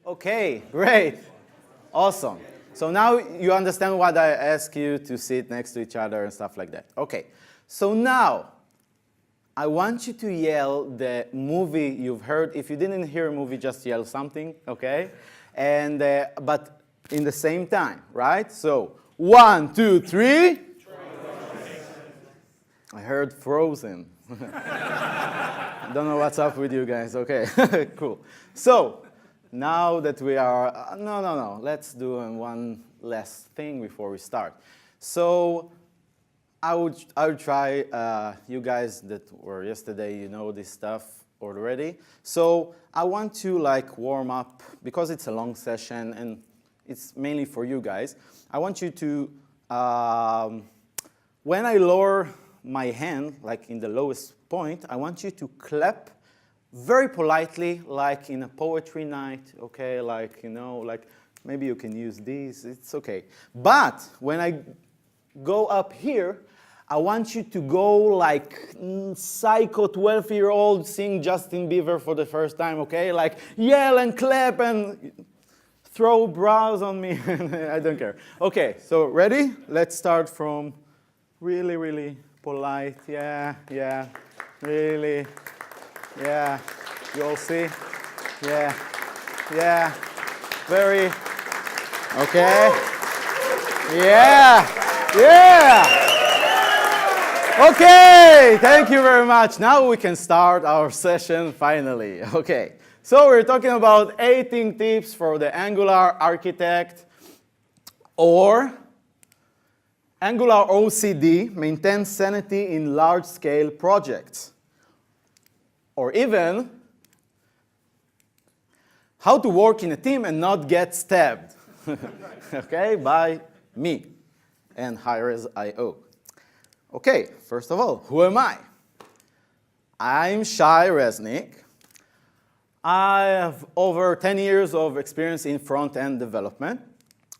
Okay, great. Awesome. So now you understand why I ask you to sit next to each other and stuff like that. Okay, so now I want you to yell the movie you've heard. If you didn't hear a movie, just yell something, okay? And, but in the same time, right? So 1, 2, 3. I heard Frozen. I don't know what's up with you guys. Okay, cool. So now that we are, no, let's do one last thing before we start. So I would try, you guys that were yesterday, you know this stuff already. So I want to like warm up, because it's a long session and it's mainly for you guys. I want you to, when I lower my hand, like in the lowest point, I want you to clap very politely, like in a poetry night, okay? Like, you know, like maybe you can use these, it's okay. But when I go up here, I want you to go like psycho 12-year-old seeing Justin Bieber for the first time, okay? Like yell and clap and throw brows on me, I don't care. Okay, so ready? Let's start from really, really polite, yeah, really. Yeah, you all see? Yeah, very, okay. Yeah. Okay, thank you very much. Now we can start our session finally. Okay, so we're talking about 18 tips for the Angular architect, or Angular OCD, maintain sanity in large-scale projects. Or even, how to work in a team and not get stabbed, okay, by me and Shai. Okay, first of all, who am I? I'm Shai Reznik. I have over 10 years of experience in front-end development,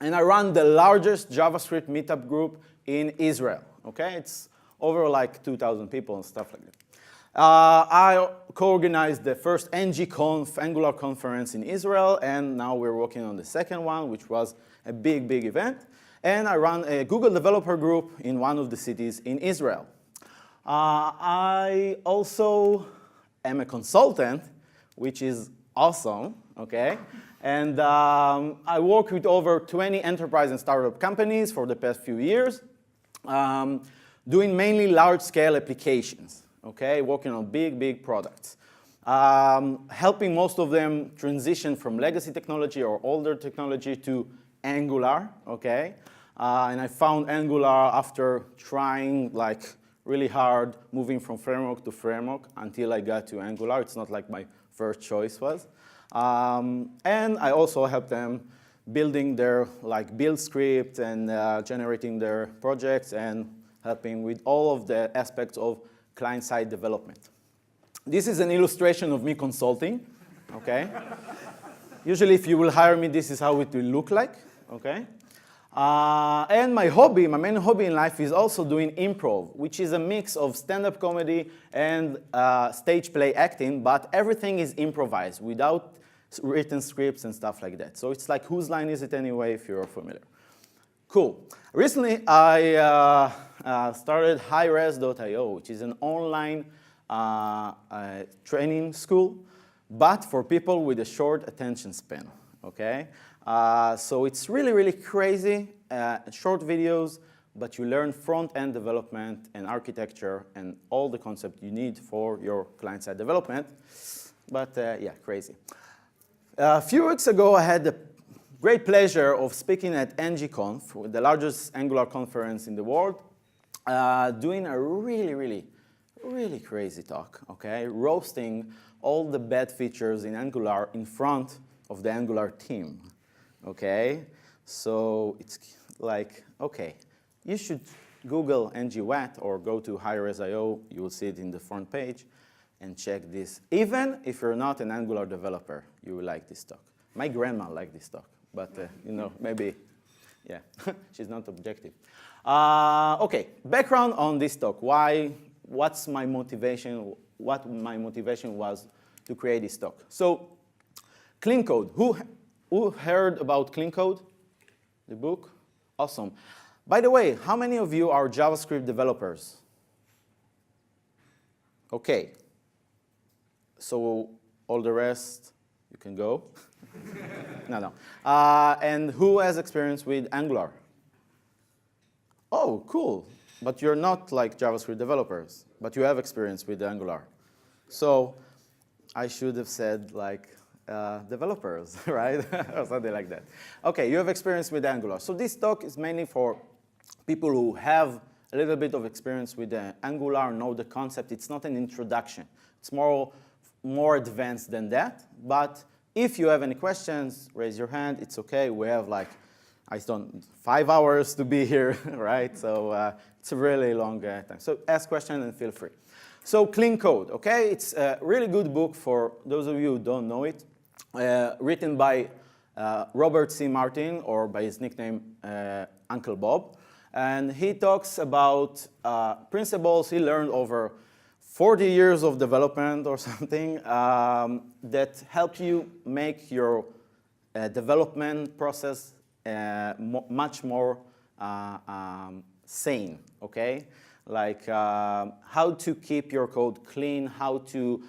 and I run the largest JavaScript meetup group in Israel, okay? It's over like 2,000 people and stuff like that. I co-organized the first ngConf Angular conference in Israel, and now we're working on the second one, which was a big event. And I run a Google developer group in one of the cities in Israel. I also am a consultant, which is awesome, okay? And I work with over 20 enterprise and startup companies for the past few years, doing mainly large-scale applications. Okay, working on big products. Helping most of them transition from legacy technology or older technology to Angular, okay? And I found Angular after trying like really hard, moving from framework to framework until I got to Angular. It's not like my first choice was. And I also helped them building their like build script and generating their projects and helping with all of the aspects of client-side development. This is an illustration of me consulting, okay? Usually if you will hire me, this is how it will look like, okay? And my main hobby in life is also doing improv, which is a mix of stand-up comedy and stage play acting, but everything is improvised without written scripts and stuff like that. So it's like, whose line is it anyway, if you're familiar? Cool. Recently, I started highres.io, which is an online training school, but for people with a short attention span, okay? So it's really crazy, short videos, but you learn front-end development and architecture and all the concepts you need for your client-side development. But yeah, crazy. A few weeks ago, I had the great pleasure of speaking at ngConf, the largest Angular conference in the world, doing a really crazy talk, okay? Roasting all the bad features in Angular in front of the Angular team, okay? So it's like, okay, you should Google ngWet or go to highres.io, you will see it in the front page, and check this. Even if you're not an Angular developer, you will like this talk. My grandma liked this talk, but you know, maybe, yeah, she's not objective. Okay, background on this talk. What's my motivation? What my motivation was to create this talk. So, clean code. who heard about Clean Code, the book? Awesome. By the way, how many of you are JavaScript developers? Okay. So all the rest, you can go. No. And who has experience with Angular? Oh, cool. But you're not like JavaScript developers, but you have experience with Angular. So I should have said like developers, right? Or something like that. Okay, you have experience with Angular. So this talk is mainly for people who have a little bit of experience with Angular, know the concept. It's not an introduction. It's more advanced than that. But if you have any questions, raise your hand. It's OK. We have like, 5 hours to be here, right? So it's a really long time. So ask questions and feel free. So Clean Code, OK? It's a really good book for those of you who don't know it, written by Robert C. Martin, or by his nickname, Uncle Bob. And he talks about principles he learned over 40 years of development or something that help you make your development process much more sane, okay? Like how to keep your code clean, how to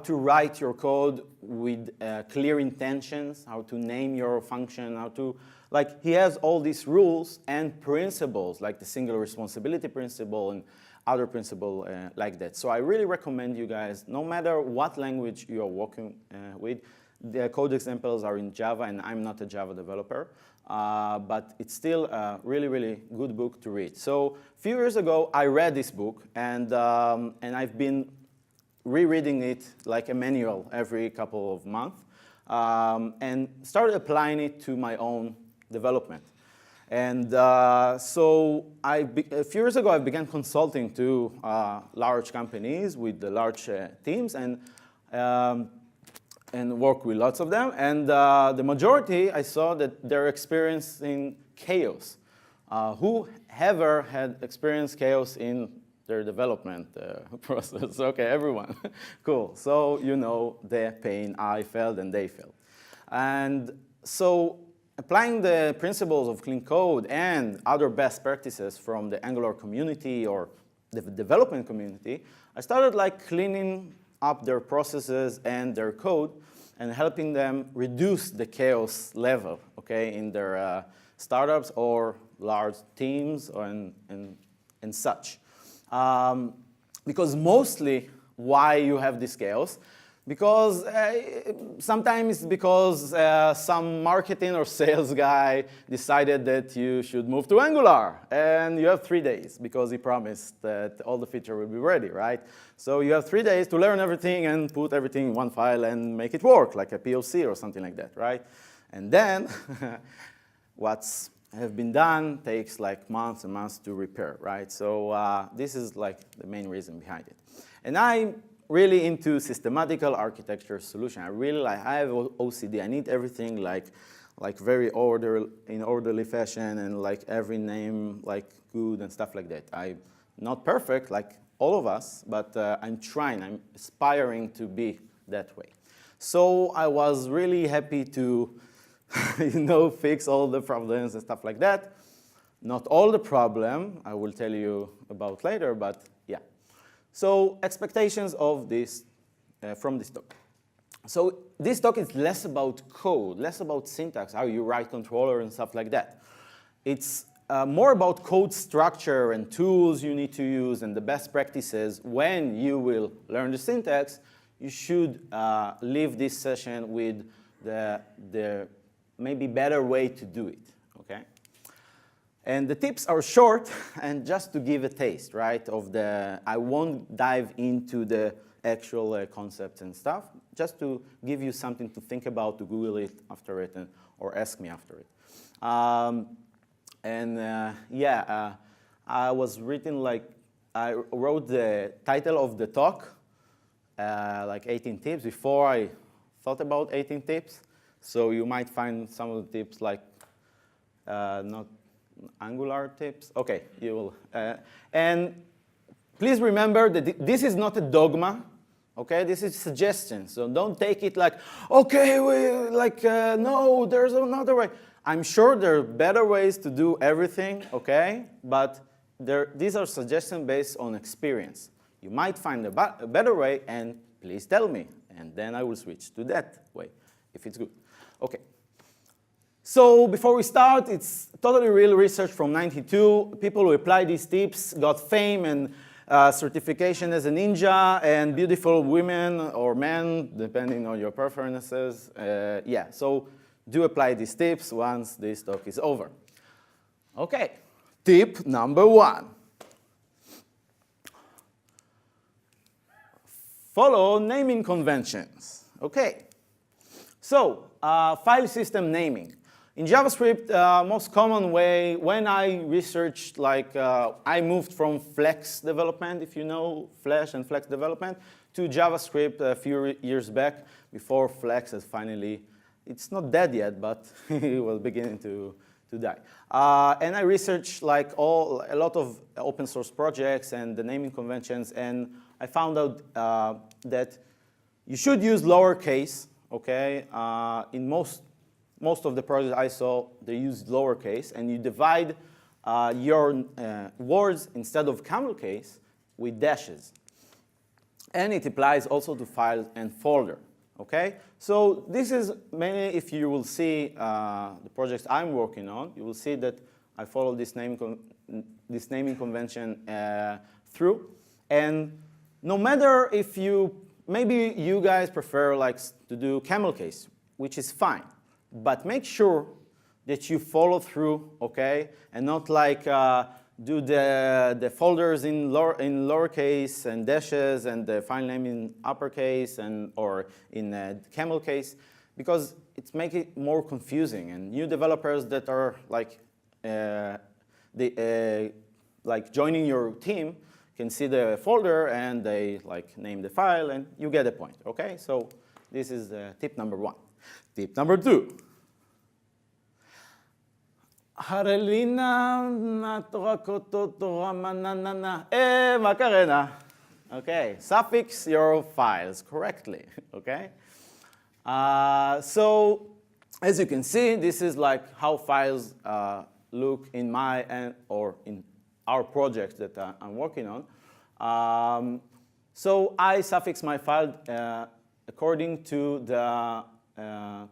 write your code with clear intentions, how to name your function, how to, like, he has all these rules and principles, like the single responsibility principle and other principle like that. So I really recommend you guys, no matter what language you are working with, the code examples are in Java, and I'm not a Java developer, but it's still a really, really good book to read. So a few years ago, I read this book, and I've been rereading it like a manual every couple of months, and started applying it to my own development. And so a few years ago, I began consulting to large companies with the large teams, and work with lots of them. And the majority, I saw that they're experiencing chaos. Whoever had experienced chaos in their development process? Okay, everyone. Cool. So you know the pain I felt and they felt. And so applying the principles of clean code and other best practices from the Angular community or the development community, I started like cleaning up their processes and their code and helping them reduce the chaos level, okay, in their startups or large teams and such. Because mostly why you have this chaos, because sometimes because some marketing or sales guy decided that you should move to Angular, and you have 3 days because he promised that all the feature will be ready, right? So you have 3 days to learn everything and put everything in one file and make it work, like a POC or something like that, right? And then what's have been done takes like months and months to repair, right? So this is like the main reason behind it. And I'm really into systematical architecture solution. I have OCD. I need everything like very in orderly fashion and like every name like good and stuff like that. I'm not perfect like all of us, but I'm aspiring to be that way. So I was really happy to fix all the problems and stuff like that. Not all the problem, I will tell you about later, but yeah. So expectations of this, from this talk. So this talk is less about code, less about syntax, how you write controller and stuff like that. It's more about code structure and tools you need to use and the best practices. When you will learn the syntax, you should leave this session with the maybe better way to do it, okay? And the tips are short, and just to give a taste, right, I won't dive into the actual concepts and stuff, just to give you something to think about, to Google it after it, or ask me after it. I wrote the title of the talk, like 18 tips, before I thought about 18 tips. So you might find some of the tips like not Angular tips. Okay, you will. And please remember that this is not a dogma. Okay, this is suggestion, so don't take it like, okay, no, there's another way. I'm sure there are better ways to do everything, okay? But these are suggestions based on experience. You might find a better way, and please tell me, and then I will switch to that way, if it's good. Okay. So before we start, it's totally real research from '92. People who applied these tips got fame and certification as a ninja, and beautiful women or men, depending on your preferences. Yeah, so do apply these tips once this talk is over. Okay, tip number 1. Follow naming conventions. Okay, so file system naming. In JavaScript, most common way, when I researched, I moved from Flex development, if you know Flash and Flex development, to JavaScript a few years back, before Flex has finally, it's not dead yet, but it was beginning to die. And I researched a lot of open source projects and the naming conventions, and I found out that you should use lowercase, okay? In most of the projects I saw, they use lowercase, and you divide your words instead of camel case with dashes. And it applies also to files and folder, okay? So this is mainly, if you will see the projects I'm working on, you will see that I follow this naming convention through. And no matter if maybe you guys prefer to do camel case, which is fine. But make sure that you follow through, okay, and not do the folders in lowercase and dashes and the file name in uppercase or in camel case, because it makes it more confusing. And new developers that are joining your team can see the folder and they name the file, and you get the point, okay? So this is tip number 1. Tip number 2. Okay, suffix your files correctly, okay? So as you can see, this is how files look in or in our project that I'm working on. So I suffix my file according to the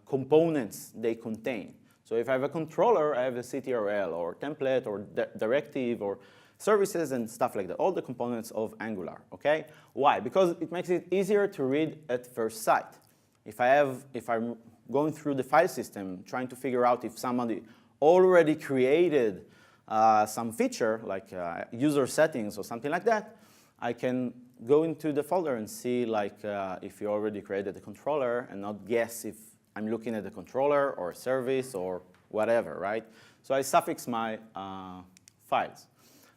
components they contain. So if I have a controller, I have a CTRL or template or directive or services and stuff like that, all the components of Angular, okay? Why? Because it makes it easier to read at first sight. If I'm going through the file system, trying to figure out if somebody already created some feature, like user settings or something like that, I can go into the folder and see if you already created the controller and not guess if I'm looking at the controller or a service or whatever, right? So I suffix my files.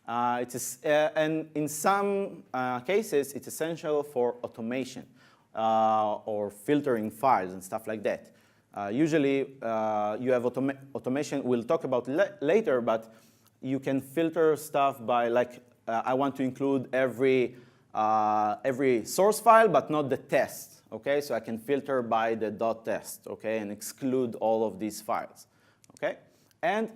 And in some cases, it's essential for automation or filtering files and stuff like that. Usually, you have automation. We'll talk about later, but you can filter stuff by I want to include every source file, but not the test. Okay, so I can filter by the .test, okay, and exclude all of these files, okay? And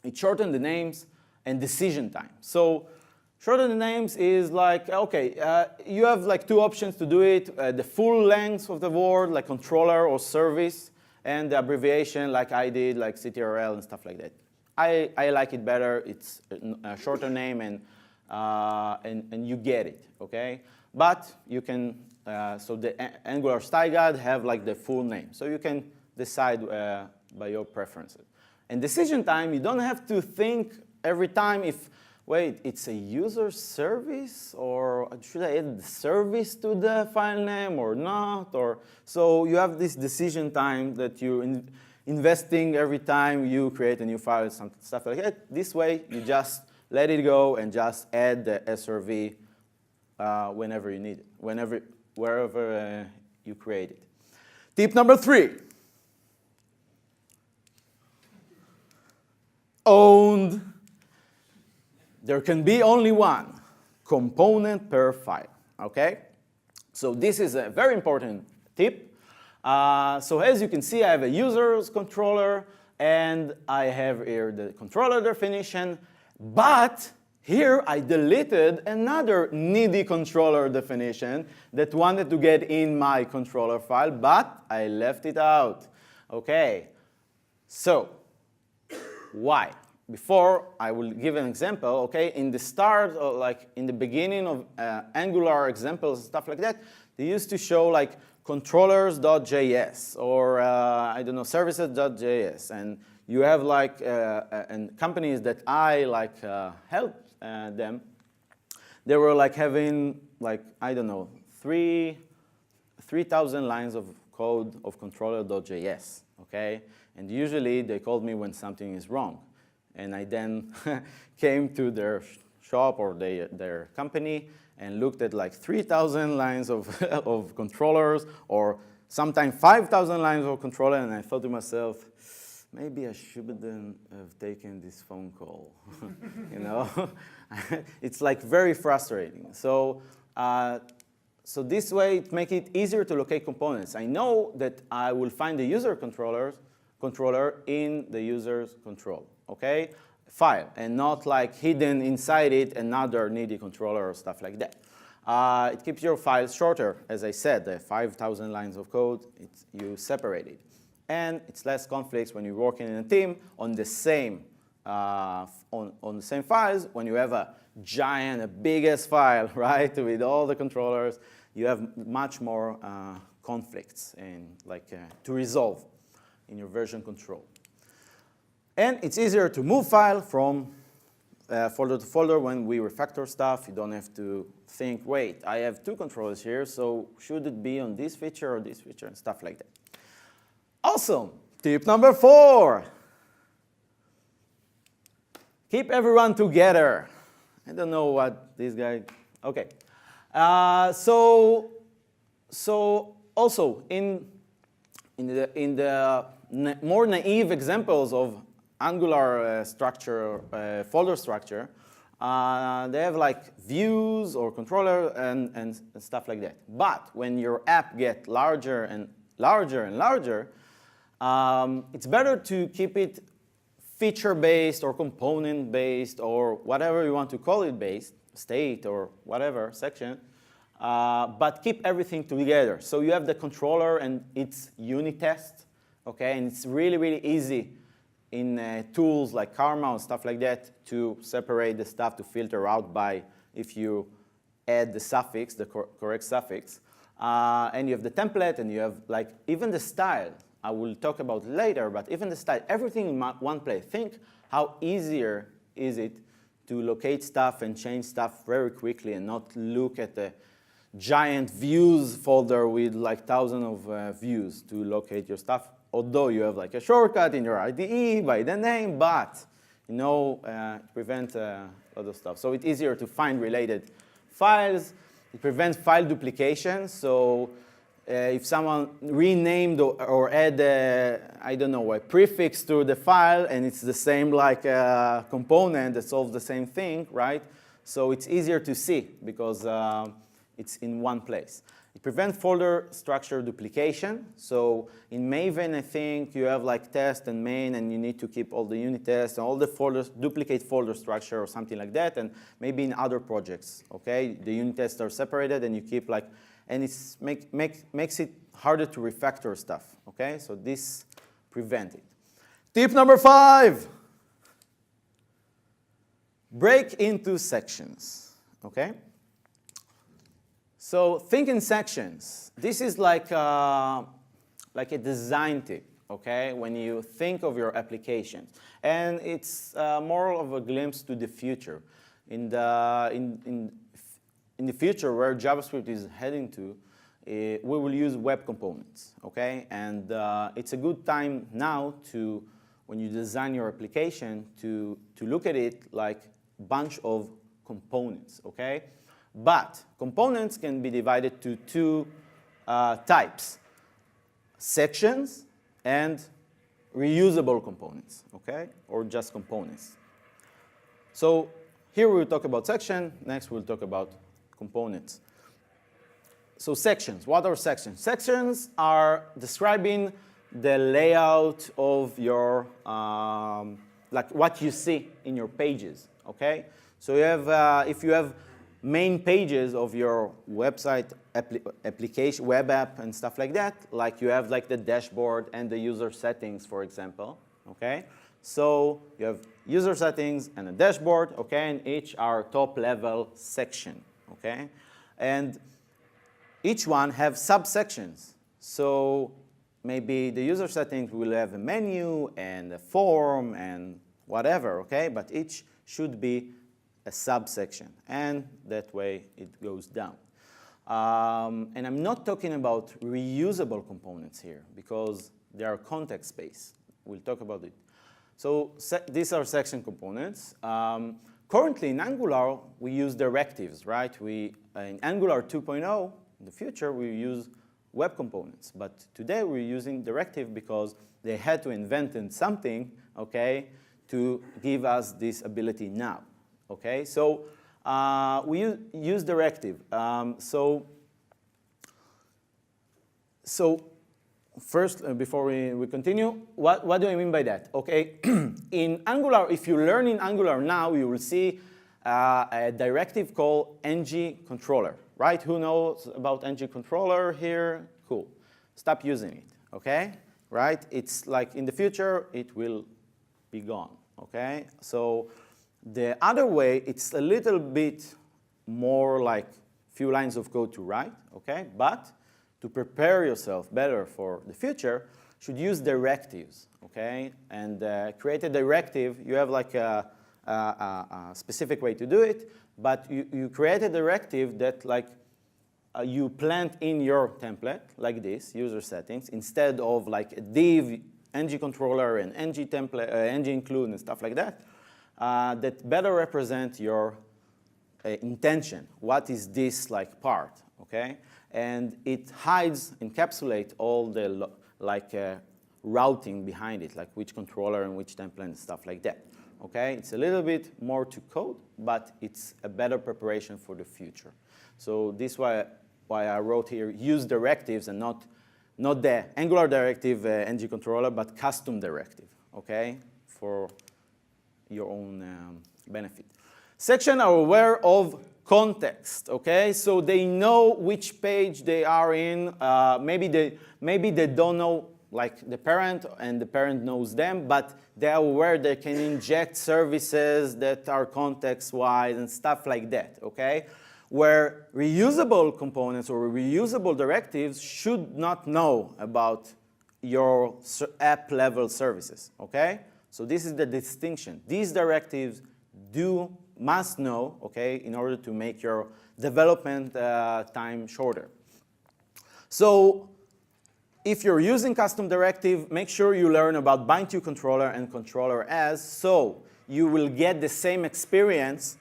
it shortens the names and decision time. So shorten the names is okay, you have 2 options to do it, the full length of the word, like controller or service, and the abbreviation like I did, like CTRL and stuff like that. I like it better. It's a shorter name, and you get it, okay? But you can, so the Angular style guide have the full name. So you can decide by your preferences. And decision time, you don't have to think every time if, wait, it's a user service, or should I add the service to the file name or not? So you have this decision time that you're investing every time you create a new file, some stuff like that. This way, you just let it go and just add the SRV whenever you need it, wherever you create it. Tip number 3. Owned. There can be only one component per file, okay? So this is a very important tip. So as you can see, I have a users controller, and I have here the controller definition. But here I deleted another needy controller definition that wanted to get in my controller file, but I left it out. Okay, so why? Before I will give an example, okay, in the start, or like in the beginning of Angular examples, stuff like that, they used to show like controllers.js or I don't know, services.js, and you have like and companies that I like helped them, they were like having like, I don't know, 3,000 lines of code of controller.js, okay? And usually they called me when something is wrong. And I then came to their shop or their company and looked at like 3,000 lines of, of controllers, or sometimes 5,000 lines of controller, and I thought to myself, maybe I shouldn't have taken this phone call. You know, it's like very frustrating. So, so this way it makes it easier to locate components. I know that I will find the user controller in the user's control, okay, file, and not like hidden inside it another needy controller or stuff like that. It keeps your files shorter, as I said, the 5,000 lines of code, you separate it. And it's less conflicts when you're working in a team on the same on the same files. When you have a giant, a biggest file, right, with all the controllers, you have much more conflicts and like to resolve in your version control. And it's easier to move file from folder to folder when we refactor stuff. You don't have to think, wait, I have two controllers here, so should it be on this feature or this feature, and stuff like that. Awesome. Tip number 4. Keep everyone together. I don't know what this guy, okay. So also in the more naive examples of Angular structure, folder structure, they have like views or controller and stuff like that. But when your app gets larger and larger and larger, it's better to keep it feature-based or component-based or whatever you want to call it based, state or whatever, section, but keep everything together. So you have the controller and its unit test, okay? And it's really, really easy in tools like Karma and stuff like that to separate the stuff, to filter out by if you add the suffix, the correct suffix. And you have the template, and you have like even the style. I will talk about later, but even the style, everything in one place. Think how easier is it to locate stuff and change stuff very quickly and not look at the giant views folder with like thousands of views to locate your stuff. Although you have like a shortcut in your IDE by the name, but you know, it prevents a lot of stuff. So it's easier to find related files. It prevents file duplication. So if someone renamed or add, I don't know, a prefix to the file, and it's the same like component that solves the same thing, right? So it's easier to see because it's in one place. It prevents folder structure duplication. So in Maven, I think you have like test and main, and you need to keep all the unit tests and all the folders, duplicate folder structure or something like that. And maybe in other projects, okay, the unit tests are separated, and you keep like, and it makes it harder to refactor stuff, okay? So this prevents it. Tip number 5, break into sections, okay? So think in sections. This is like a design tip, okay, when you think of your application. And it's more of a glimpse to the future. In the future, where JavaScript is heading to, we will use web components, okay? And it's a good time now to, when you design your application, to look at it like a bunch of components, okay? But components can be divided to two types: sections and reusable components, okay? Or just components. So here we'll talk about section. Next we'll talk about components. So sections, what are sections? Sections are describing the layout of your, like what you see in your pages, okay? So you have, if you have main pages of your website, application, web app, and stuff like that, like you have like the dashboard and the user settings, for example, okay? So you have user settings and a dashboard, okay, and each are top-level section, okay? And each one have subsections. So maybe the user settings will have a menu and a form and whatever, okay? But each should be a subsection, and that way it goes down. And I'm not talking about reusable components here because they are context-based. We'll talk about it. So these are section components. Currently in Angular, we use directives, right? In Angular 2.0, in the future, we use web components. But today, we're using directive because they had to invent something, okay, to give us this ability now, okay? So we use directive. So first, before we continue, what do I mean by that? Okay, in Angular, if you learn in Angular now, you will see a directive called ng-controller, right? Who knows about ng-controller here? Cool. Stop using it, okay? Right? It's like in the future, it will be gone, okay? So the other way, it's a little bit more like few lines of code to write, okay? But to prepare yourself better for the future, should use directives, okay? And create a directive. You have like a specific way to do it, but you create a directive that like you plant in your template, like this, user settings, instead of like a div, ng-controller, and ng-template, ng-include, and stuff like that, that better represent your intention. What is this like part, okay? And it hides, encapsulates all the like routing behind it, like which controller and which template and stuff like that. Okay, it's a little bit more to code, but it's a better preparation for the future. So this is why I wrote here use directives and not the Angular directive ng-controller, but custom directive. Okay, for your own benefit. Section are aware of context, okay? So they know which page they are in. Maybe they don't know like the parent and the parent knows them, but they are aware they can inject services that are context-wise and stuff like that, okay? Where reusable components or reusable directives should not know about your app-level services, okay? So this is the distinction. These directives must know, okay, in order to make your development time shorter. So if you're using custom directive, make sure you learn about bind to controller and controller as, so you will get the same experience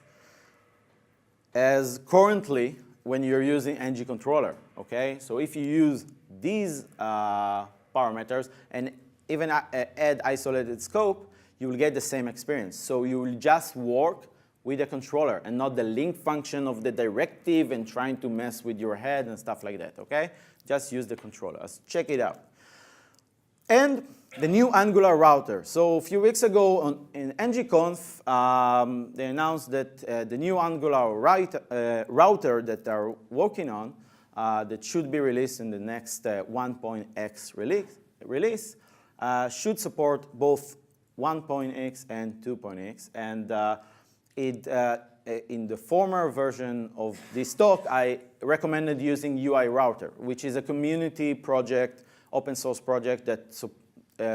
as currently when you're using ng-controller, okay? So if you use these parameters and even add isolated scope, you will get the same experience. So you will just work with the controller and not the link function of the directive and trying to mess with your head and stuff like that, okay? Just use the controller. Let's check it out. And the new Angular router. So a few weeks ago in ngconf, they announced that the new Angular router that they're working on that should be released in the next 1.x release should support both 1.x and 2.x. And in the former version of this talk, I recommended using UI Router, which is a community project, open source project that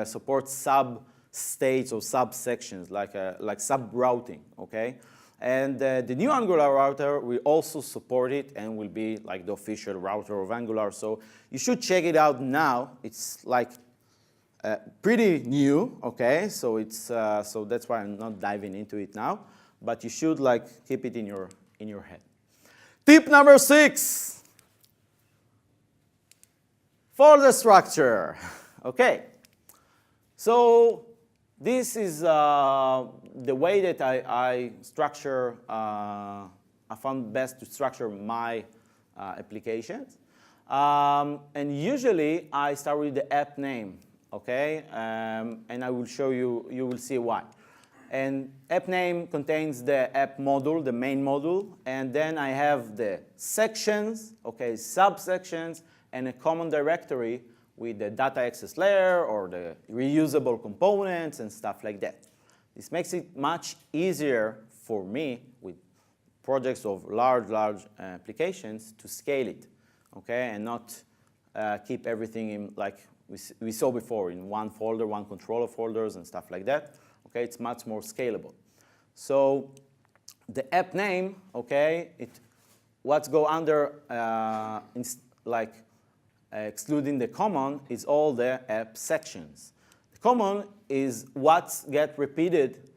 supports sub-states or subsections, like sub-routing, okay? And the new Angular router will also support it and will be like the official router of Angular. So you should check it out now. It's like pretty new, okay? So so that's why I'm not diving into it now. But you should like keep it in your head. Tip number 6, folder structure. Okay, so this is the way that I structure. I found best to structure my applications. And usually, I start with the app name, okay? And I will show you, you will see why. And app name contains the app module, the main module, and then I have the sections, okay, subsections, and a common directory with the data access layer or the reusable components and stuff like that. This makes it much easier for me with projects of large applications to scale it, okay, and not keep everything in, like we saw before, in one folder, one controller folders and stuff like that. Okay, it's much more scalable. So the app name, okay, what's go under, excluding the common, is all the app sections. The common is what get repeated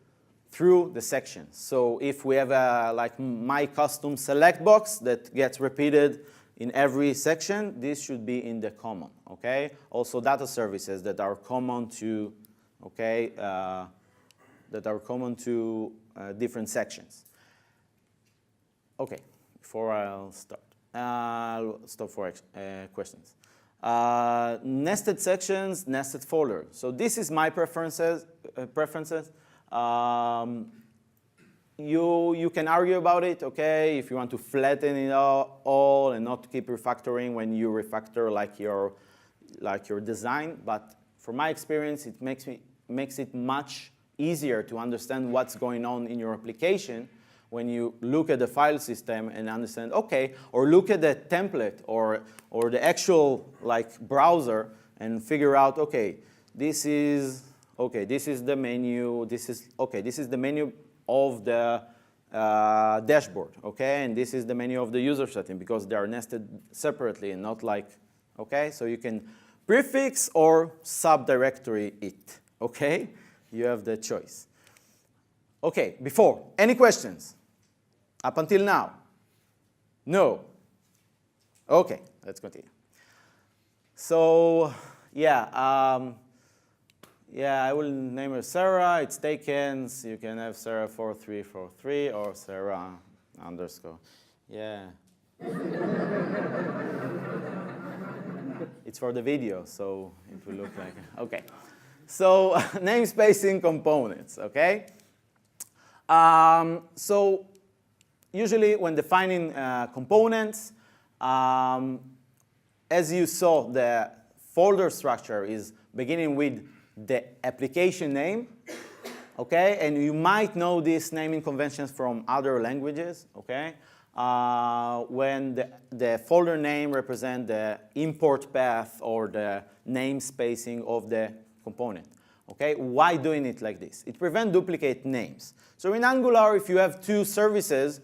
through the sections. So if we have a, like my custom select box that gets repeated in every section, this should be in the common, okay? Also data services that are common to, okay, different sections. Okay, before I'll start, I'll stop for questions. Nested sections, nested folders. So this is my preferences. You can argue about it, okay, if you want to flatten it all and not keep refactoring when you refactor like your design. But from my experience, it makes it much easier to understand what's going on in your application when you look at the file system and understand, okay, or look at the template or the actual like browser and figure out, okay, this is the menu, this is the menu of the dashboard, okay, and this is the menu of the user setting because they are nested separately and not like, okay, so you can prefix or subdirectory it, okay? You have the choice. Okay, before, any questions? Up until now? No? Okay, let's continue. So, yeah, I will name her Sarah. It's taken. So you can have Sarah 4343 or Sarah underscore. Yeah. It's for the video, so it will look like, okay. So namespacing components, okay? So usually when defining components, as you saw, the folder structure is beginning with the application name, okay? And you might know these naming conventions from other languages, okay? When the folder name represents the import path or the namespacing of the component. Okay, why doing it like this? It prevents duplicate names. So in Angular, if you have two services,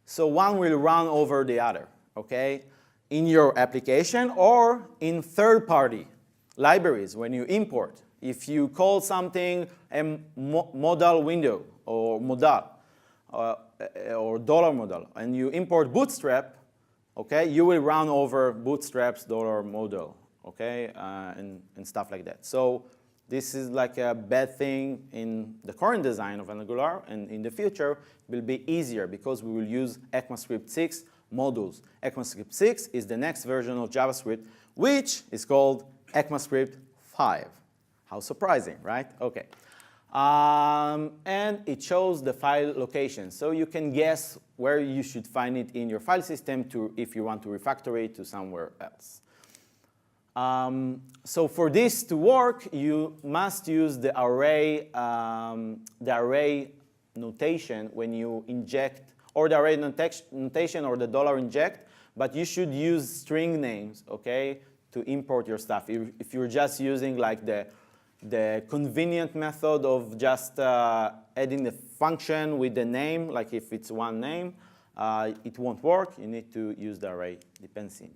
so one will run over the other, okay, in your application or in third-party libraries when you import. If you call something a modal window or modal or dollar modal and you import Bootstrap, okay, you will run over Bootstrap's dollar modal, okay, and stuff like that. So this is like a bad thing in the current design of Angular, and in the future it will be easier because we will use ECMAScript 6 modules. ECMAScript 6 is the next version of JavaScript, which is called ECMAScript 5. How surprising, right? Okay. And it shows the file location, so you can guess where you should find it in your file system if you want to refactor it to somewhere else. So for this to work, you must use the array notation when you inject, or the array notation or the $inject, but you should use string names, okay, to import your stuff. If you're just using like the convenient method of just adding the function with the name, like if it's one name, it won't work. You need to use the array dependency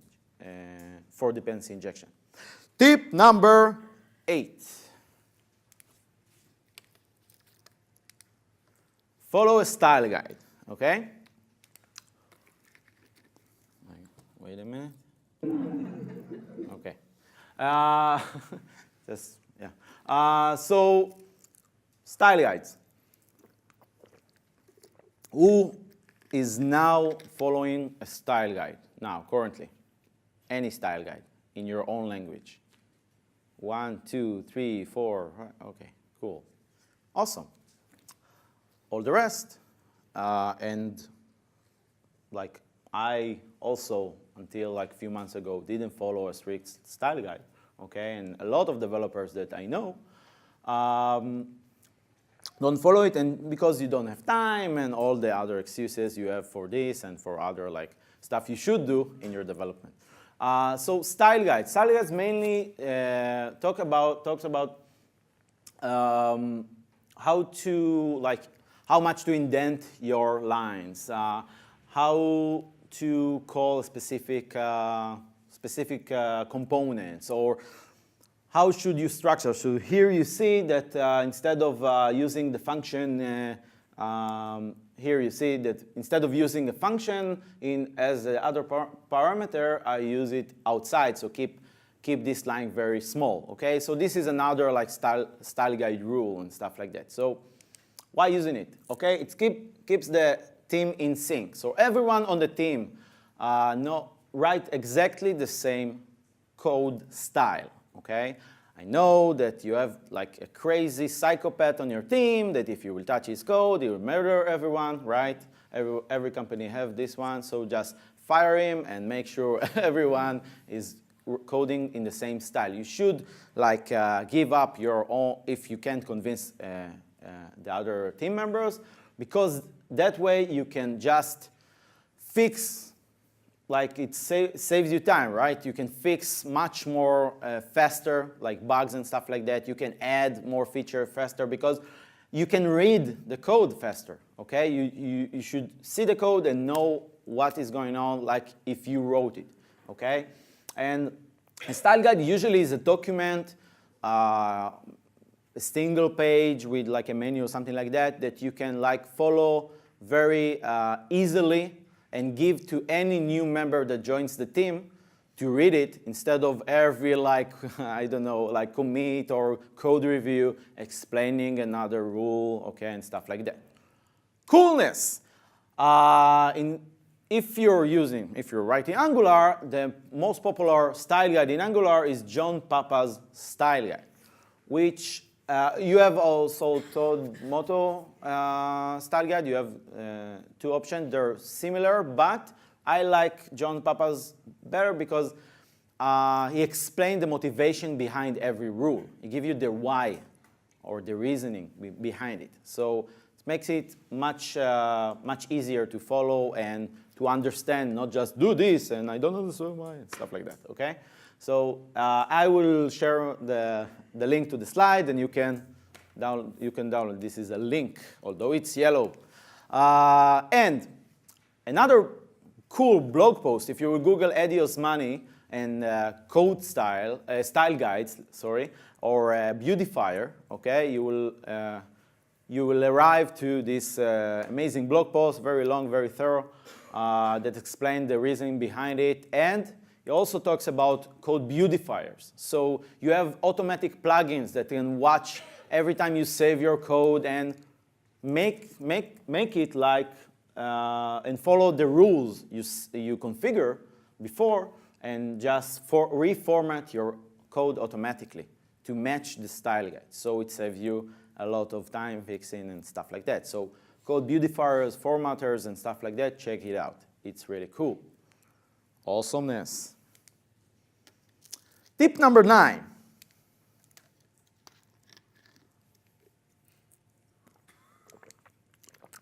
for dependency injection. Tip number 8. Follow a style guide, okay? Wait a minute. Okay. So style guides. Who is now following a style guide now, currently? any style guide in your own language? 1, 2, 3, 4. Okay, cool. Awesome. All the rest. And like I also, until like a few months ago, didn't follow a strict style guide. Okay, and a lot of developers that I know don't follow it, and because you don't have time and all the other excuses you have for this and for other like stuff you should do in your development. So style guides. Style guides mainly talks about how much to indent your lines, how to call specific components, or how should you structure. So here you see that instead of using the function, here you see that instead of using a function as the other parameter, I use it outside. So keep this line very small. Okay, so this is another like style guide rule and stuff like that. So why using it? Okay, it keeps the team in sync. So everyone on the team write exactly the same code style. Okay, I know that you have like a crazy psychopath on your team that if you will touch his code, he will murder everyone, right? Every company have this one, so just fire him and make sure everyone is coding in the same style. You should like give up your own if you can't convince the other team members, because that way you can just fix. Like it saves you time, right? You can fix much more faster, like bugs and stuff like that. You can add more feature faster because you can read the code faster, okay? You should see the code and know what is going on, like if you wrote it, okay? And a style guide usually is a document, a single page with like a menu or something like that, that you can like follow very easily and give to any new member that joins the team to read it instead of every like, I don't know, like commit or code review explaining another rule, okay, and stuff like that. Coolness. If you're writing Angular, the most popular style guide in Angular is John Papa's style guide, which you have also Todd Moto style guide. You have two options. They're similar, but I like John Papa's better because he explained the motivation behind every rule. He gives you the why or the reasoning behind it. So it makes it much easier to follow and to understand, not just do this and I don't understand why and stuff like that. Okay. So I will share the link to the slide, and you can download. This is a link, although it's yellow. And another cool blog post, if you will Google Eddie Osmani and code style guides, sorry, or beautifier, okay, you will arrive to this amazing blog post, very long, very thorough, that explains the reasoning behind it. And he also talks about code beautifiers. So you have automatic plugins that can watch every time you save your code and make it like and follow the rules you configure before, and just reformat your code automatically to match the style guide. So it saves you a lot of time fixing and stuff like that. So code beautifiers, formatters, and stuff like that, check it out. It's really cool. Awesomeness. Tip number 9.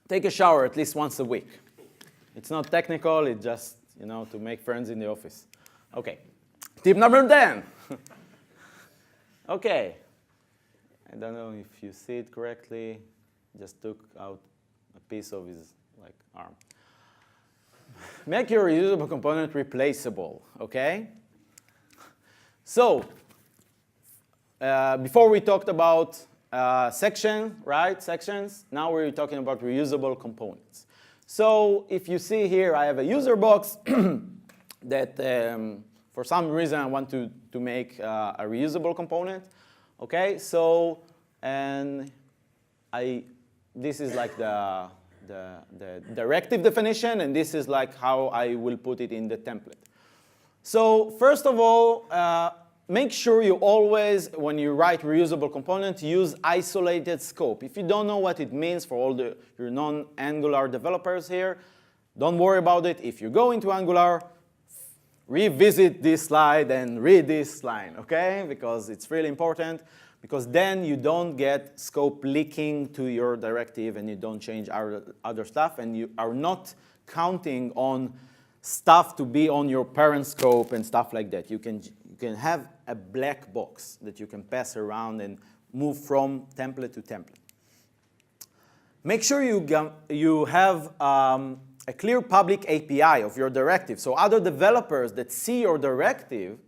Take a shower at least once a week. It's not technical, it's just, to make friends in the office. Okay. Tip number 10. Okay. I don't know if you see it correctly. Just took out a piece of his arm. Make your reusable component replaceable, okay? So, before we talked about sections, now we're talking about reusable components. So, if you see here, I have a user box that for some reason I want to make a reusable component, okay? So, and this is like the directive definition, and this is like how I will put it in the template. So first of all, make sure you always, when you write reusable component, use isolated scope. If you don't know what it means for all your non-Angular developers here, don't worry about it. If you go into Angular, revisit this slide and read this line, okay? Because it's really important, because then you don't get scope leaking to your directive and you don't change other stuff, and you are not counting on stuff to be on your parent scope and stuff like that. You can have a black box that you can pass around and move from template to template. Make sure you have a clear public API of your directive, so other developers that see your directive,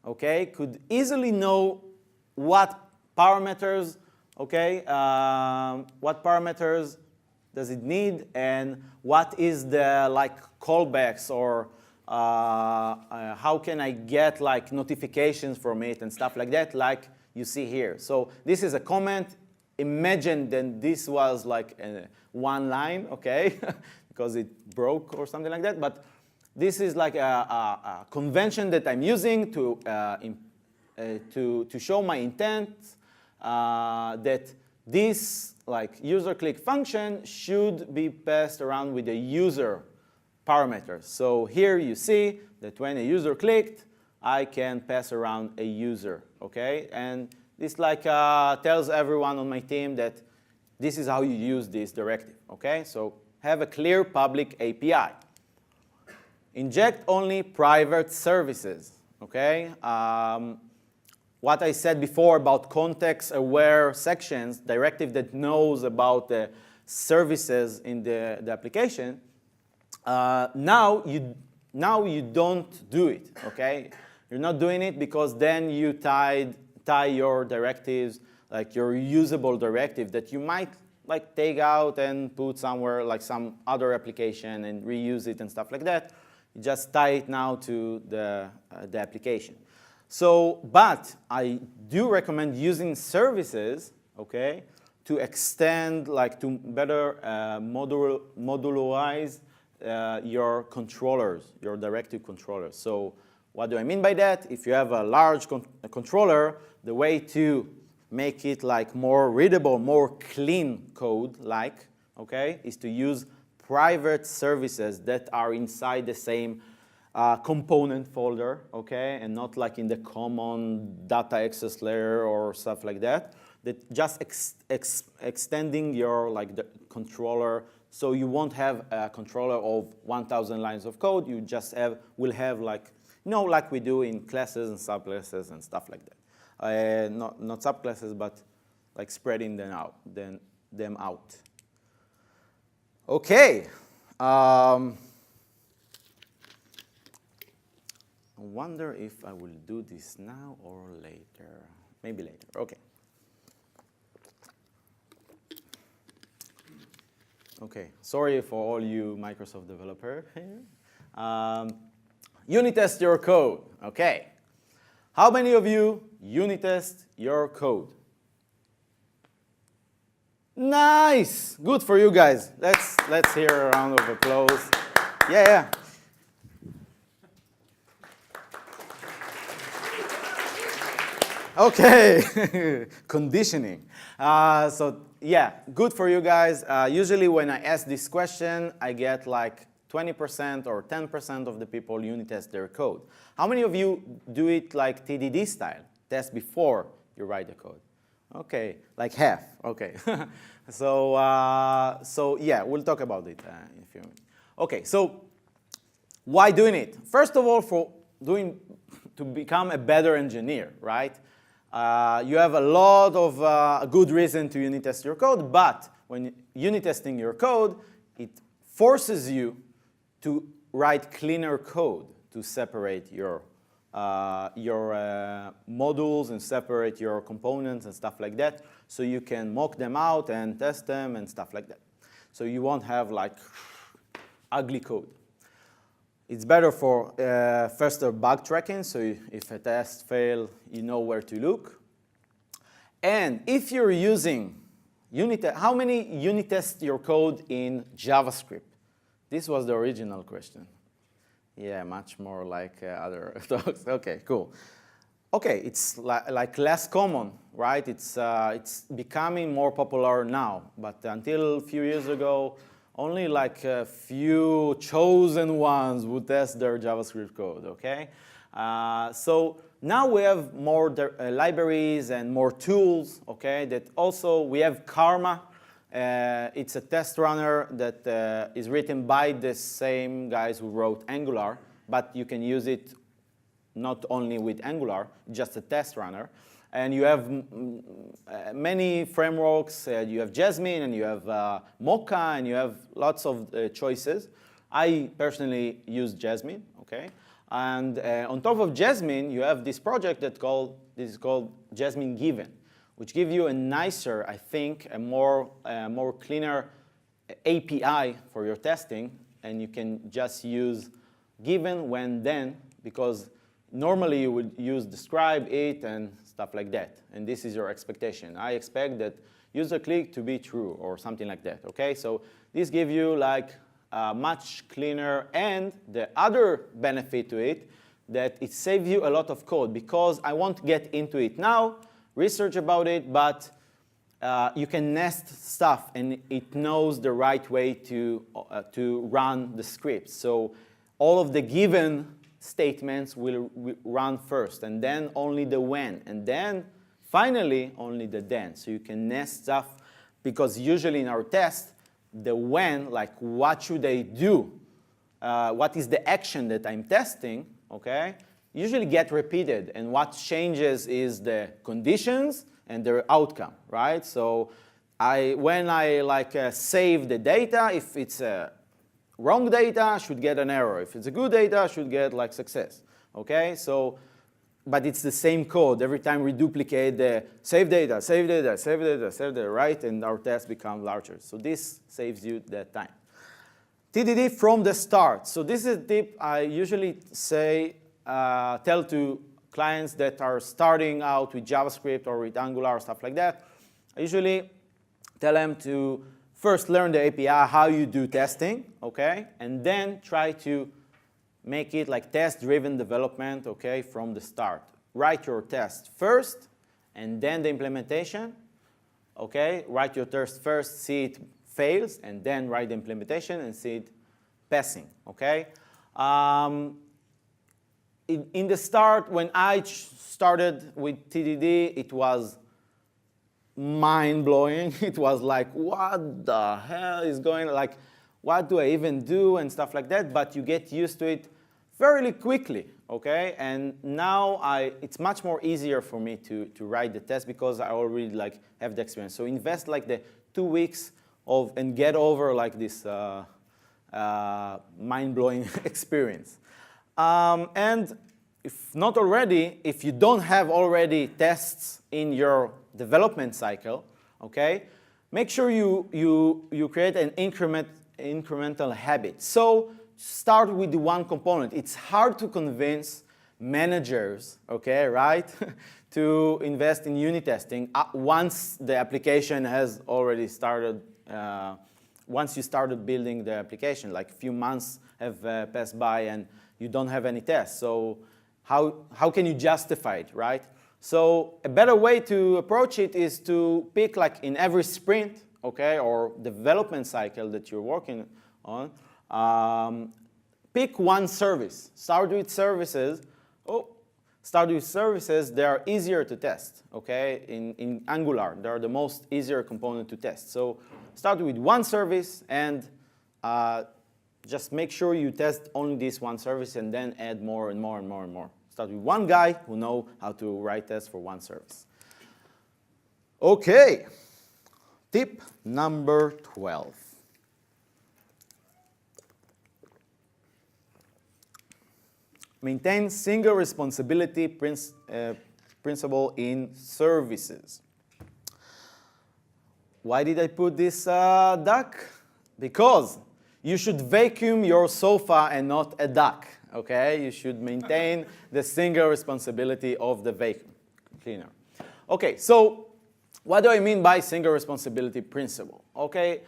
okay, could easily know what parameters, okay, what parameters does it need, and what is the callbacks, or how can I get notifications from it and stuff like that, like you see here. So this is a comment. Imagine that this was one line, okay, because it broke or something like that. But this is like a convention that I'm using to show my intent that this user click function should be passed around with the user parameters. So here you see that when a user clicked, I can pass around a user, okay? And this tells everyone on my team that this is how you use this directive, okay? So have a clear public API. Inject only private services, okay? What I said before about context-aware sections, directive that knows about the services in the application, now you don't do it, okay? You're not doing it because then you tie your directives, like your usable directive that you might take out and put somewhere like some other application and reuse it and stuff like that. You just tie it now to the application. So, but I do recommend using services, okay, to extend, to better modularize your controllers, your directive controllers. So what do I mean by that? If you have a large controller, the way to make it more readable, more clean code okay, is to use private services that are inside the same component folder, okay, and not in the common data access layer or stuff like that. That just extending your the controller, so you won't have a controller of 1,000 lines of code. You just will have like we do in classes and subclasses and stuff like that. Not subclasses, but spreading them out. Okay. I wonder if I will do this now or later. Maybe later. Okay. Okay. Sorry for all you Microsoft developers here. Unit test your code. Okay. How many of you unit test your code? Nice. Good for you guys. Let's hear a round of applause. Yeah. Okay, conditioning. So yeah, good for you guys. Usually when I ask this question, I get 20% or 10% of the people unit test their code. How many of you do it TDD style? Test before you write the code? Okay, half. Okay. So yeah, we'll talk about it in a few minutes. Okay, so why doing it? First of all, to become a better engineer, right? You have a lot of good reason to unit test your code, but when unit testing your code, it forces you to write cleaner code to separate your modules and separate your components and stuff like that, so you can mock them out and test them and stuff like that. So you won't have ugly code. It's better for faster bug tracking, so if a test fails, you know where to look. And if you're using how many unit test your code in JavaScript? This was the original question. Yeah, much more like other talks. Okay, cool. Okay, it's like less common, right? It's becoming more popular now, but until a few years ago, only like a few chosen ones would test their JavaScript code, okay? So now we have more libraries and more tools, okay? That also, we have Karma. It's a test runner that is written by the same guys who wrote Angular, but you can use it not only with Angular, just a test runner. And you have many frameworks. You have Jasmine, and you have Mocha, and you have lots of choices. I personally use Jasmine, okay? And on top of Jasmine, you have this project this is called Jasmine Given, which gives you a nicer, I think, a more cleaner API for your testing. And you can just use given, when, then, because normally you would use describe, it, and stuff like that. And this is your expectation. I expect that user click to be true or something like that, okay? So this gives you like much cleaner, and the other benefit to it, that it saves you a lot of code, because I won't get into it now, research about it, but you can nest stuff, and it knows the right way to run the script. So all of the given statements will run first, and then only the when, and then finally only the then. So you can nest stuff, because usually in our test, the when, like what should I do, what is the action that I'm testing, okay, usually get repeated, and what changes is the conditions and their outcome, right? So when I save the data, if it's wrong data, should get an error. If it's a good data, should get like success, okay? So, but it's the same code. Every time we duplicate the save data, save data, save data, save data, right? And our tests become larger. So this saves you that time. TDD from the start. So this is a tip I usually say, tell to clients that are starting out with JavaScript or with Angular or stuff like that. I usually tell them to first learn the API, how you do testing, okay? And then try to make it like test-driven development, okay, from the start. Write your test first, and then the implementation, okay? Write your test first, see it fails, and then write the implementation and see it passing, okay? In the start, when I started with TDD, it was mind-blowing. It was like, what the hell is going on? Like, what do I even do and stuff like that? But you get used to it fairly quickly, okay? And now it's much more easier for me to write the test, because I already like have the experience. So invest like the 2 weeks and get over like this mind-blowing experience. And if not already, if you don't have already tests in your development cycle, okay, make sure you create an incremental habit. So start with the one component. It's hard to convince managers, okay, right, to invest in unit testing once the application has already started, once you started building the application, like a few months have passed by and you don't have any tests. So how can you justify it, right? So a better way to approach it is to pick, like in every sprint, okay, or development cycle that you're working on, pick one service. Start with services. Start with services. They are easier to test, okay? In Angular, they are the most easier component to test. So start with one service, and just make sure you test only this one service, and then add more and more and more and more. Start with one guy who knows how to write tests for one service. Okay, tip number 12. Maintain single responsibility principle in services. Why did I put this duck? Because you should vacuum your sofa and not a duck, okay? You should maintain the single responsibility of the vacuum cleaner. Okay, so what do I mean by single responsibility principle? Okay,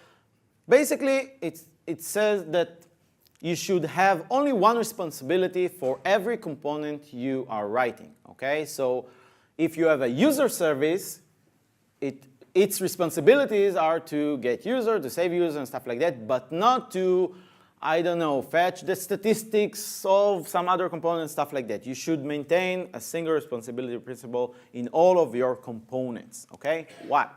basically it says that you should have only one responsibility for every component you are writing, okay? So if you have a user service, its responsibilities are to get user, to save user, and stuff like that, but not to, I don't know, fetch the statistics of some other component, stuff like that. You should maintain a single responsibility principle in all of your components, okay? Why?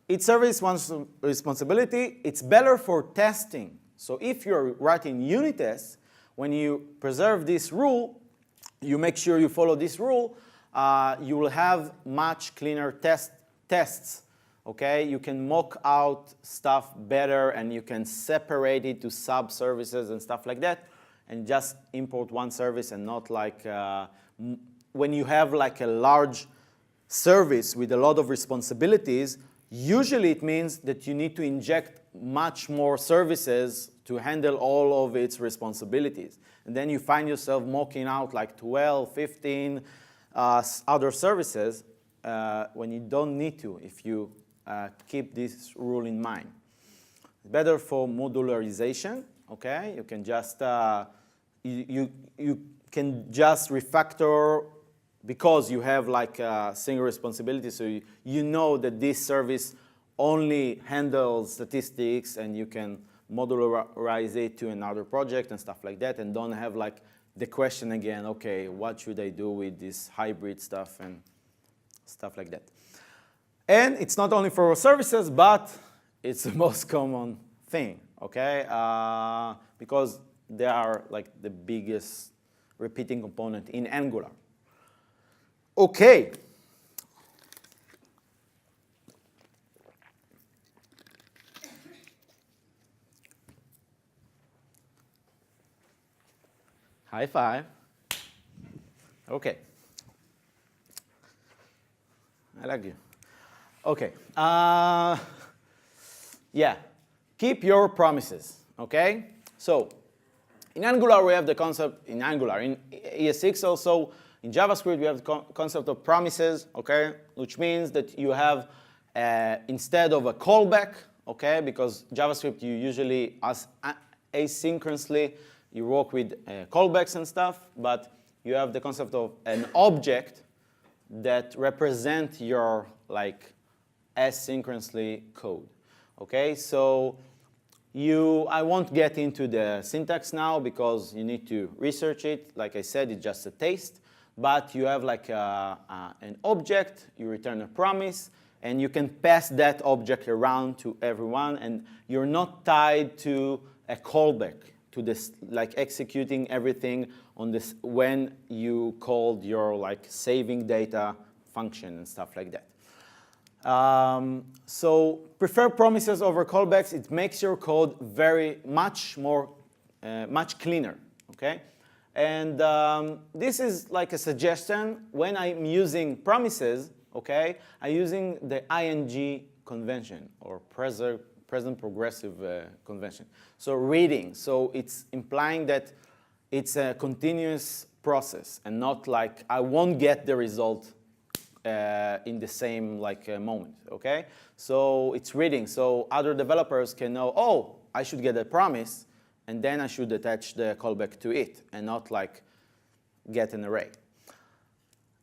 Each service wants responsibility. It's better for testing. So if you're writing unit tests, when you preserve this rule, you make sure you follow this rule, you will have much cleaner tests. Okay, you can mock out stuff better, and you can separate it to sub-services and stuff like that, and just import one service, and not like when you have like a large service with a lot of responsibilities, usually it means that you need to inject much more services to handle all of its responsibilities. And then you find yourself mocking out like 12, 15 other services when you don't need to, if you keep this rule in mind. Better for modularization, okay? You can just, you can just refactor because you have like a single responsibility, so you know that this service only handles statistics, and you can modularize it to another project and stuff like that, and don't have like the question again, okay, what should I do with this hybrid stuff and stuff like that. And it's not only for services, but it's the most common thing, okay? Because they are like the biggest repeating component in Angular. Okay. High five. Okay. I like you. Okay. Yeah. Keep your promises. Okay. So in Angular we have the concept in Angular. In ES6 also, in JavaScript we have the concept of promises. Okay, which means that you have instead of a callback. Okay, because JavaScript you usually asynchronously you work with callbacks and stuff, but you have the concept of an object that represent your like asynchronously code. Okay, so I won't get into the syntax now because you need to research it. Like I said, it's just a taste, but you have like an object, you return a promise, and you can pass that object around to everyone, and you're not tied to a callback, to this, like executing everything on this when you called your like saving data function and stuff like that. So prefer promises over callbacks. It makes your code much cleaner, okay? And this is like a suggestion. When I'm using promises, okay, I'm using the ing convention, or present progressive convention. So reading, so it's implying that it's a continuous process and not like I won't get the result in the same like moment, okay? So it's reading, so other developers can know, oh, I should get a promise, and then I should attach the callback to it, and not like get an array.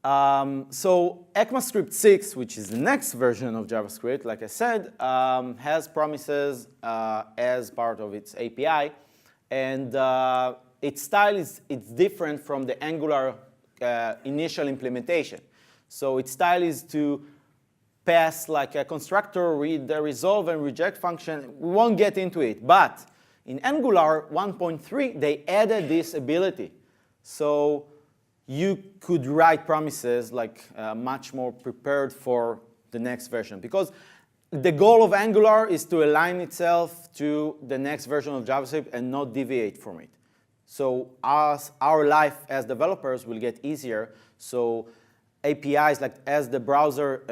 So ECMAScript 6, which is the next version of JavaScript, like I said, has promises as part of its API, and its style it's different from the Angular initial implementation. So its style is to pass like a constructor with the resolve and reject function. We won't get into it, but in Angular 1.3, they added this ability. So you could write promises like much more prepared for the next version. Because the goal of Angular is to align itself to the next version of JavaScript and not deviate from it. So our life as developers will get easier. So APIs, like as the browser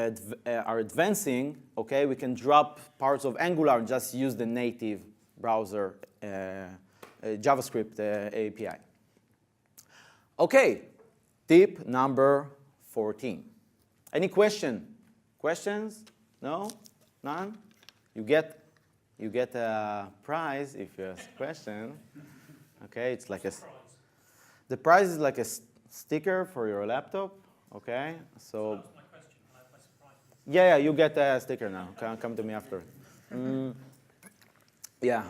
are advancing, okay, we can drop parts of Angular and just use the native browser JavaScript API. Okay, tip number 14. Any question? Questions? No? None? You get a prize if you ask a question. Okay, it's like the prize is like a sticker for your laptop. Okay, so That was my question. Can I have my surprise? yeah, you get a sticker now. Come to me after. Yeah,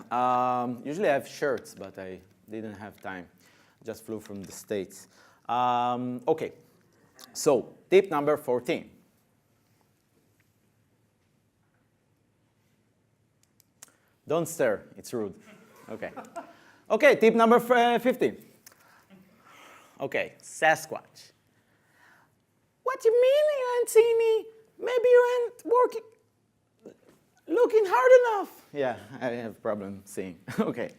usually I have shirts, but I didn't have time. Just flew from the States. Okay, so tip number 14. Don't stare, it's rude. Okay. Okay, tip number 15. Okay, Sasquatch. What you mean you ain't seen me? Maybe you ain't working, looking hard enough. Yeah, I have a problem seeing. Okay.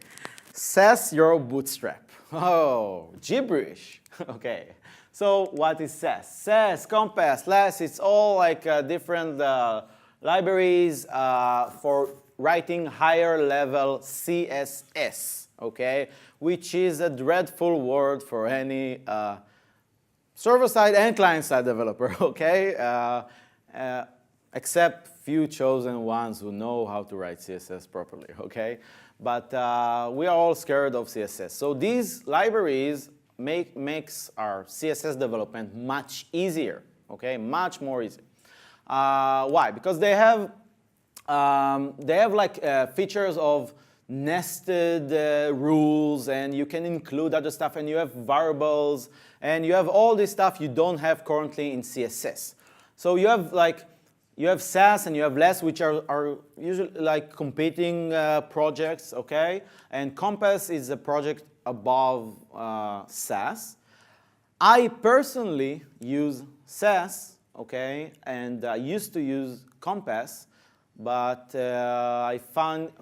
Sass your bootstrap. Oh, gibberish. Okay. So what is Sass? Sass, Compass, Less, it's all like different libraries for writing higher level CSS, okay? Which is a dreadful word for any server-side and client-side developer, okay? Except few chosen ones who know how to write CSS properly, okay? But we are all scared of CSS. So these libraries makes our CSS development much easier, okay? Much more easy. Why? Because they have like features of nested rules, and you can include other stuff, and you have variables, and you have all this stuff you don't have currently in CSS. So you have Sass and you have Less, which are usually like competing projects, okay? And Compass is a project above Sass. I personally use Sass, okay? And I used to use Compass, but I found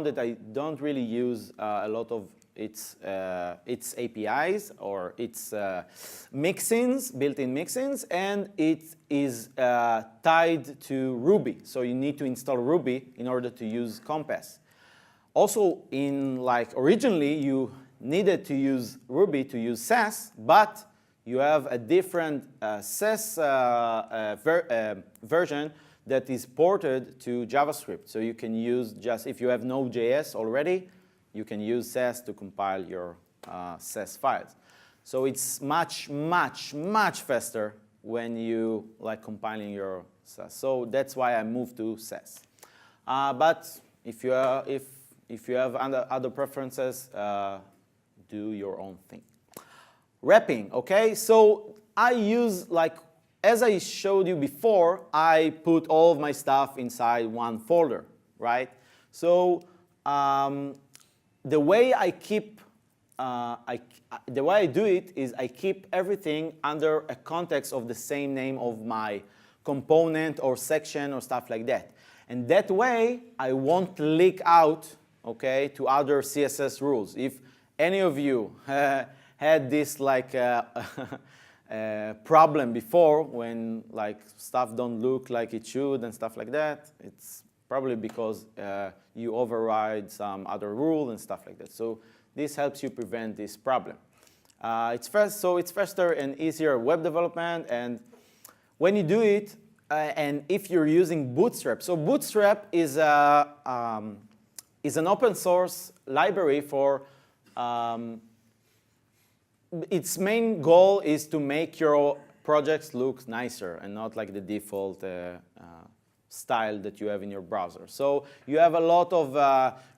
that I don't really use a lot of its APIs or its mixins, built-in mixins, and it is tied to Ruby. So you need to install Ruby in order to use Compass. Also, originally you needed to use Ruby to use Sass, but you have a different Sass version that is ported to JavaScript. So you can use if you have Node.js already, you can use Sass to compile your Sass files. So it's much, much, much faster when you like compiling your Sass. So that's why I moved to Sass. But if you have other preferences, do your own thing. Wrapping, okay? So I use as I showed you before, I put all of my stuff inside one folder, right? So the way I do it is I keep everything under a context of the same name of my component or section or stuff like that. And that way, I won't leak out, okay, to other CSS rules. If any of you had this problem before when stuff don't look like it should and stuff like that, it's probably because you override some other rule and stuff like that. So this helps you prevent this problem. It's faster and easier web development, and when you do it, and if you're using Bootstrap, so Bootstrap is an open source library for its main goal is to make your projects look nicer and not like the default style that you have in your browser. So you have a lot of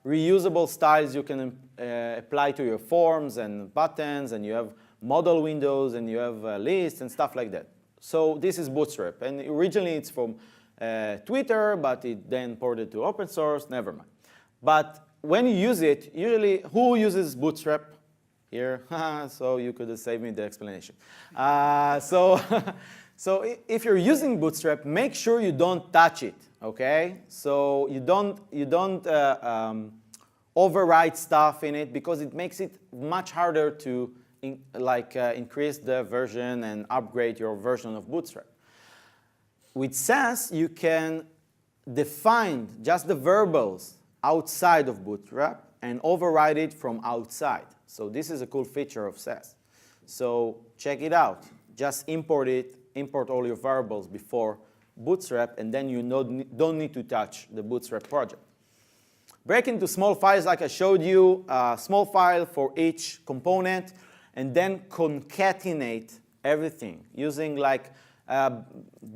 reusable styles you can apply to your forms and buttons, and you have model windows, and you have lists and stuff like that. So this is Bootstrap, and originally it's from Twitter, but it then ported to open source, never mind. But when you use it, usually who uses Bootstrap? Here, so you could have saved me the explanation. So if you're using Bootstrap, make sure you don't touch it, okay? So you don't overwrite stuff in it, because it makes it much harder to increase the version and upgrade your version of Bootstrap. With Sass, you can define just the variables outside of Bootstrap and override it from outside. So this is a cool feature of Sass. So check it out. Just import all your variables before Bootstrap, and then you don't need to touch the Bootstrap project. Break into small files like I showed you, a small file for each component, and then concatenate everything using like a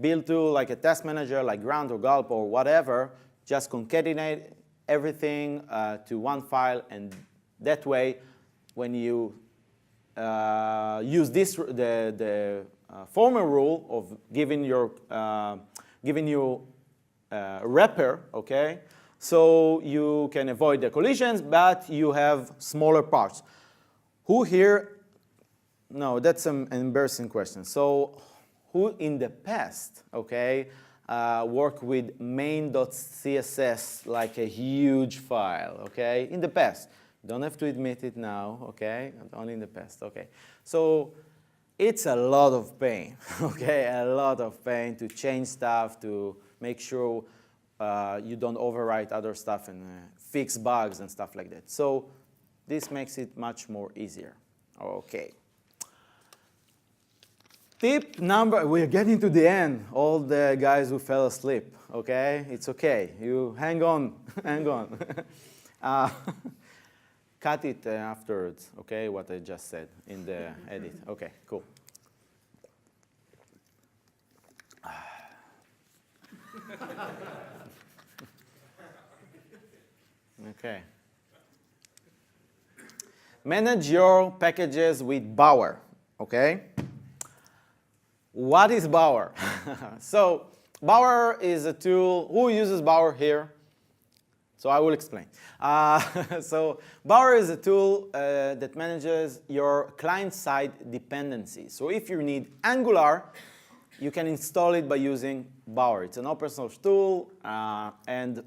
build tool like a test manager like Grunt or Gulp or whatever. Just concatenate everything to one file, and that way when you use this, the former rule of giving you a wrapper, okay? So you can avoid the collisions, but you have smaller parts. Who here, no, that's an embarrassing question. So who in the past, okay, worked with main.css like a huge file, okay? In the past. Don't have to admit it now, okay? Only in the past, okay? So it's a lot of pain, okay? A lot of pain to change stuff, to make sure you don't overwrite other stuff and fix bugs and stuff like that. So this makes it much more easier, okay? Tip number, we're getting to the end. All the guys who fell asleep, okay? It's okay, you hang on, hang on. Cut it afterwards, okay, what I just said in the edit. Okay, cool. Okay. Manage your packages with Bower, okay? What is Bower? So Bower is a tool. Who uses Bower here? So I will explain. So Bower is a tool that manages your client-side dependencies. So if you need Angular, you can install it by using Bower. It's an open source tool, and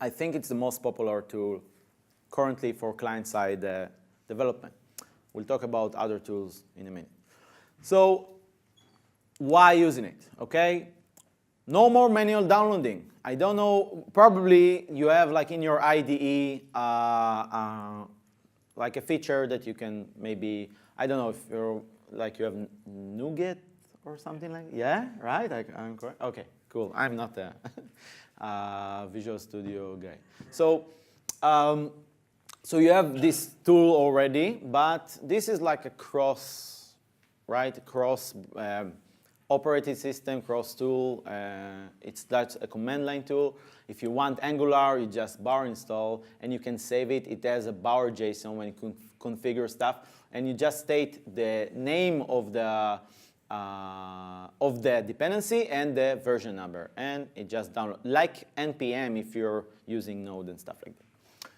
I think it's the most popular tool currently for client-side development. We'll talk about other tools in a minute. So why using it, okay? No more manual downloading. I don't know, probably you have like in your IDE like a feature that you can maybe, I don't know if you're like you have NuGet or something like that. Yeah, right? I'm correct? Okay, cool. I'm not a Visual Studio guy. So, so you have this tool already, but this is like a cross, right? Cross operating system, cross tool. That's a command line tool. If you want Angular, you just Bower install, and you can save it. It has a Bower JSON when you configure stuff, and you just state the name of the dependency and the version number, and it just downloads, like NPM if you're using Node and stuff like that.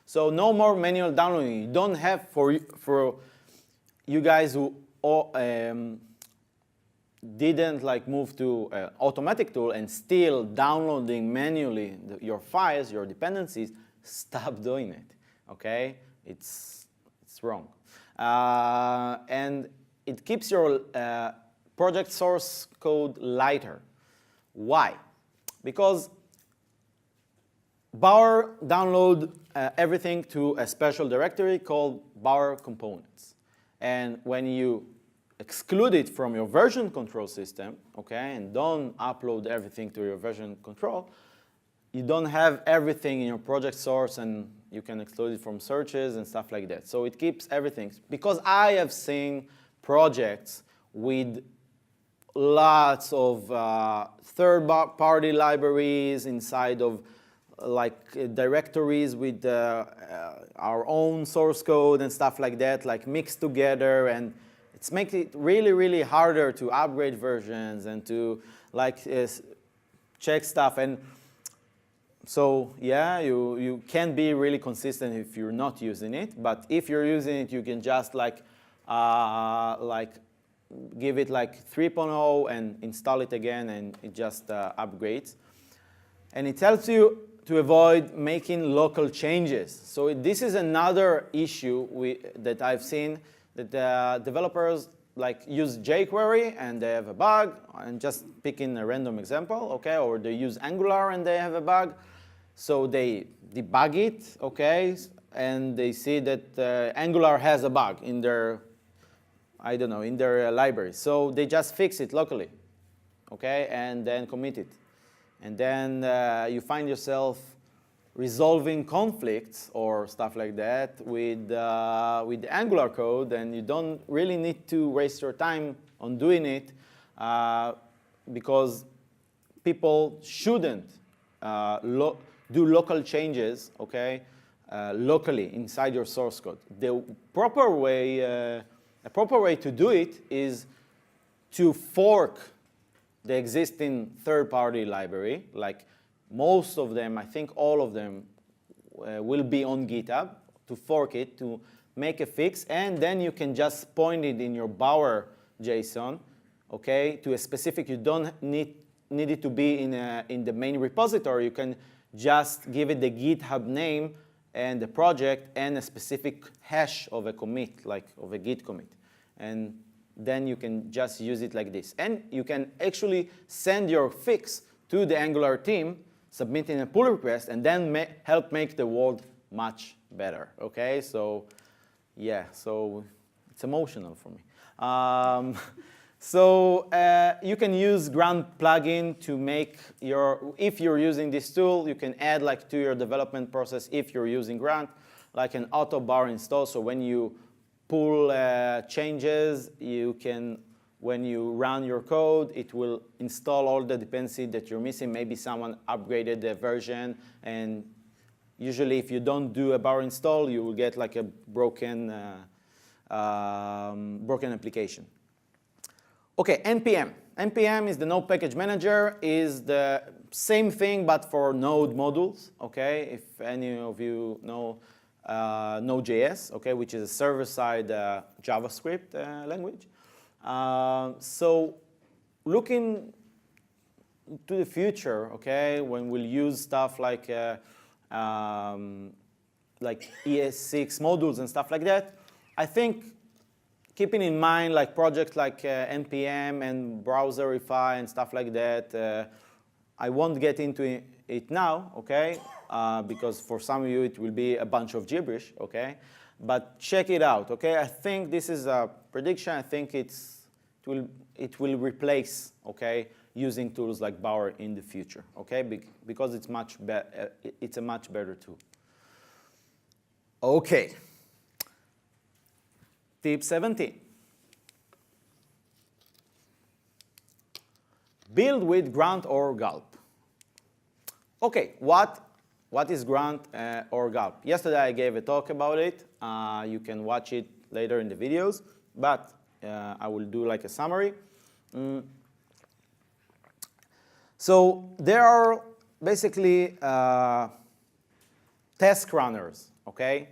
So no more manual downloading. You don't have, for you guys who didn't like move to automatic tool and still downloading manually your files, your dependencies, stop doing it, okay? It's wrong. And it keeps your project source code lighter. Why? Because Bower download everything to a special directory called Bower components. And when you exclude it from your version control system, okay, and don't upload everything to your version control, you don't have everything in your project source, and you can exclude it from searches and stuff like that. So it keeps everything. Because I have seen projects with lots of third-party libraries inside of like directories with our own source code and stuff like that, like mixed together, and it's making it really, really harder to upgrade versions and to like check stuff. And so yeah, you can be really consistent if you're not using it, but if you're using it, you can just like give it like 3.0 and install it again, and it just upgrades. And it helps you to avoid making local changes. So this is another issue that I've seen, that developers like use jQuery and they have a bug, and just picking a random example, okay, or they use Angular and they have a bug. So they debug it, okay, and they see that Angular has a bug in their, I don't know, in their library. So they just fix it locally, okay, and then commit it. And then you find yourself resolving conflicts or stuff like that with Angular code, and you don't really need to waste your time on doing it because people shouldn't do local changes, okay, locally inside your source code. The proper way, a proper way to do it is to fork the existing third-party library. Like most of them, I think all of them will be on GitHub, to fork it, to make a fix, and then you can just point it in your Bower JSON, okay, to a specific. You don't need it to be in the main repository. You can just give it the GitHub name and the project and a specific hash of a commit, like of a Git commit. And then you can just use it like this. And you can actually send your fix to the Angular team, submitting a pull request, and then help make the world much better, okay? So yeah, so it's emotional for me. You can use Grunt plugin to make if you're using this tool, you can add like to your development process if you're using Grunt, like an auto bar install. So when you pull changes, you can, when you run your code, it will install all the dependency that you're missing. Maybe someone upgraded the version, and usually if you don't do a bar install, you will get like a broken application. Okay, NPM. NPM is the Node Package Manager, is the same thing but for Node modules, okay? If any of you know Node.js, okay, which is a server-side JavaScript language. So looking to the future, okay, when we'll use stuff like ES6 modules and stuff like that, I think keeping in mind like projects like NPM and Browserify and stuff like that, I won't get into it now, okay? Because for some of you it will be a bunch of gibberish, okay? But check it out, okay? I think this is a prediction. I think it will replace, okay, using tools like Bower in the future, okay? Because it's a much better tool. Okay. Tip 17. Build with Grunt or Gulp. Okay, what is Grunt or Gulp? Yesterday I gave a talk about it. You can watch it later in the videos, but I will do like a summary. So there are basically task runners, okay?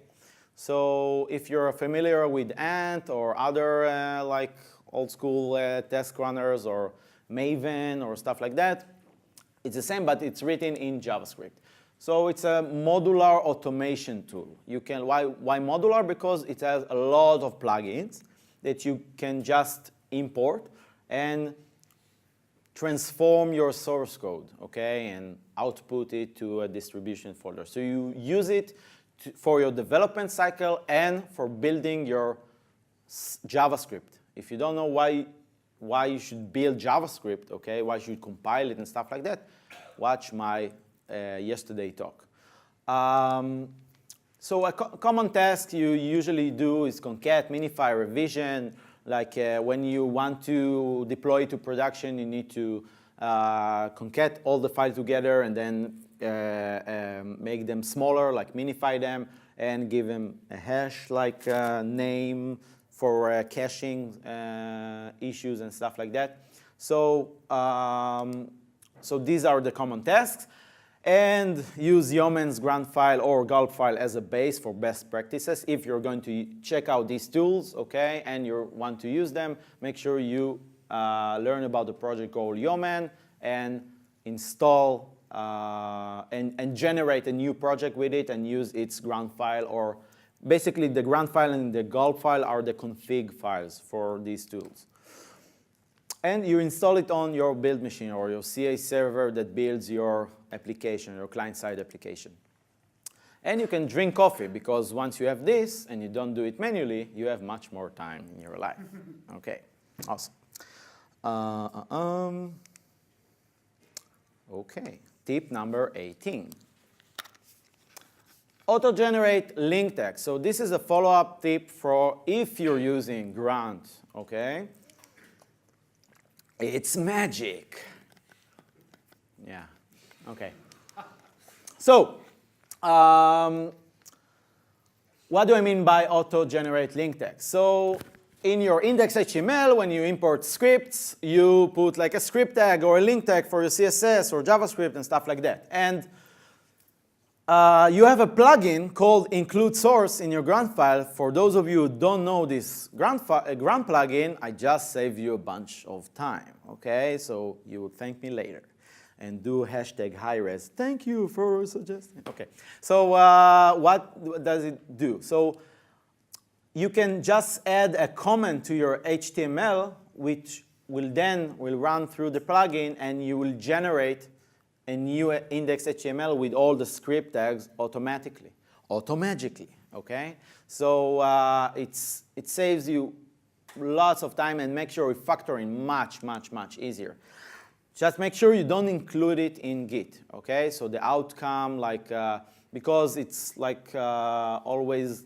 So if you're familiar with Ant or other like old school task runners or Maven or stuff like that, it's the same, but it's written in JavaScript. So it's a modular automation tool. You can, why modular? Because it has a lot of plugins that you can just import and transform your source code, okay, and output it to a distribution folder. So you use it for your development cycle and for building your JavaScript. If you don't know why you should build JavaScript, okay, why you should compile it and stuff like that, watch my yesterday talk. So a common task you usually do is concat, minify, revision. Like when you want to deploy to production, you need to concat all the files together and then make them smaller, like minify them, and give them a hash like name for caching issues and stuff like that. So, so these are the common tasks. And use Yeoman's Grunt file or Gulp file as a base for best practices. If you're going to check out these tools, okay, and you want to use them, make sure you learn about the project called Yeoman and install and generate a new project with it and use its Grunt file, or basically the Grunt file and the Gulp file are the config files for these tools. And you install it on your build machine or your CA server that builds your application, your client-side application. And you can drink coffee, because once you have this and you don't do it manually, you have much more time in your life. Okay, awesome. Okay, tip number 18. Auto-generate link text. So this is a follow-up tip for if you're using Grunt, okay? It's magic. Yeah, okay. So, what do I mean by auto-generate link text? So, in your index.html, when you import scripts, you put like a script tag or a link tag for your CSS or JavaScript and stuff like that. And you have a plugin called include source in your Grunt file. For those of you who don't know this Grunt plugin, I just saved you a bunch of time, okay? So you will thank me later. And do hashtag HiRes. Thank you for suggesting. Okay, so what does it do? So you can just add a comment to your HTML, which will run through the plugin, and you will generate a new index.html with all the script tags automatically, automagically, okay? So it saves you lots of time and makes your refactoring much, much, much easier. Just make sure you don't include it in Git, okay? So the outcome, like, because it's like always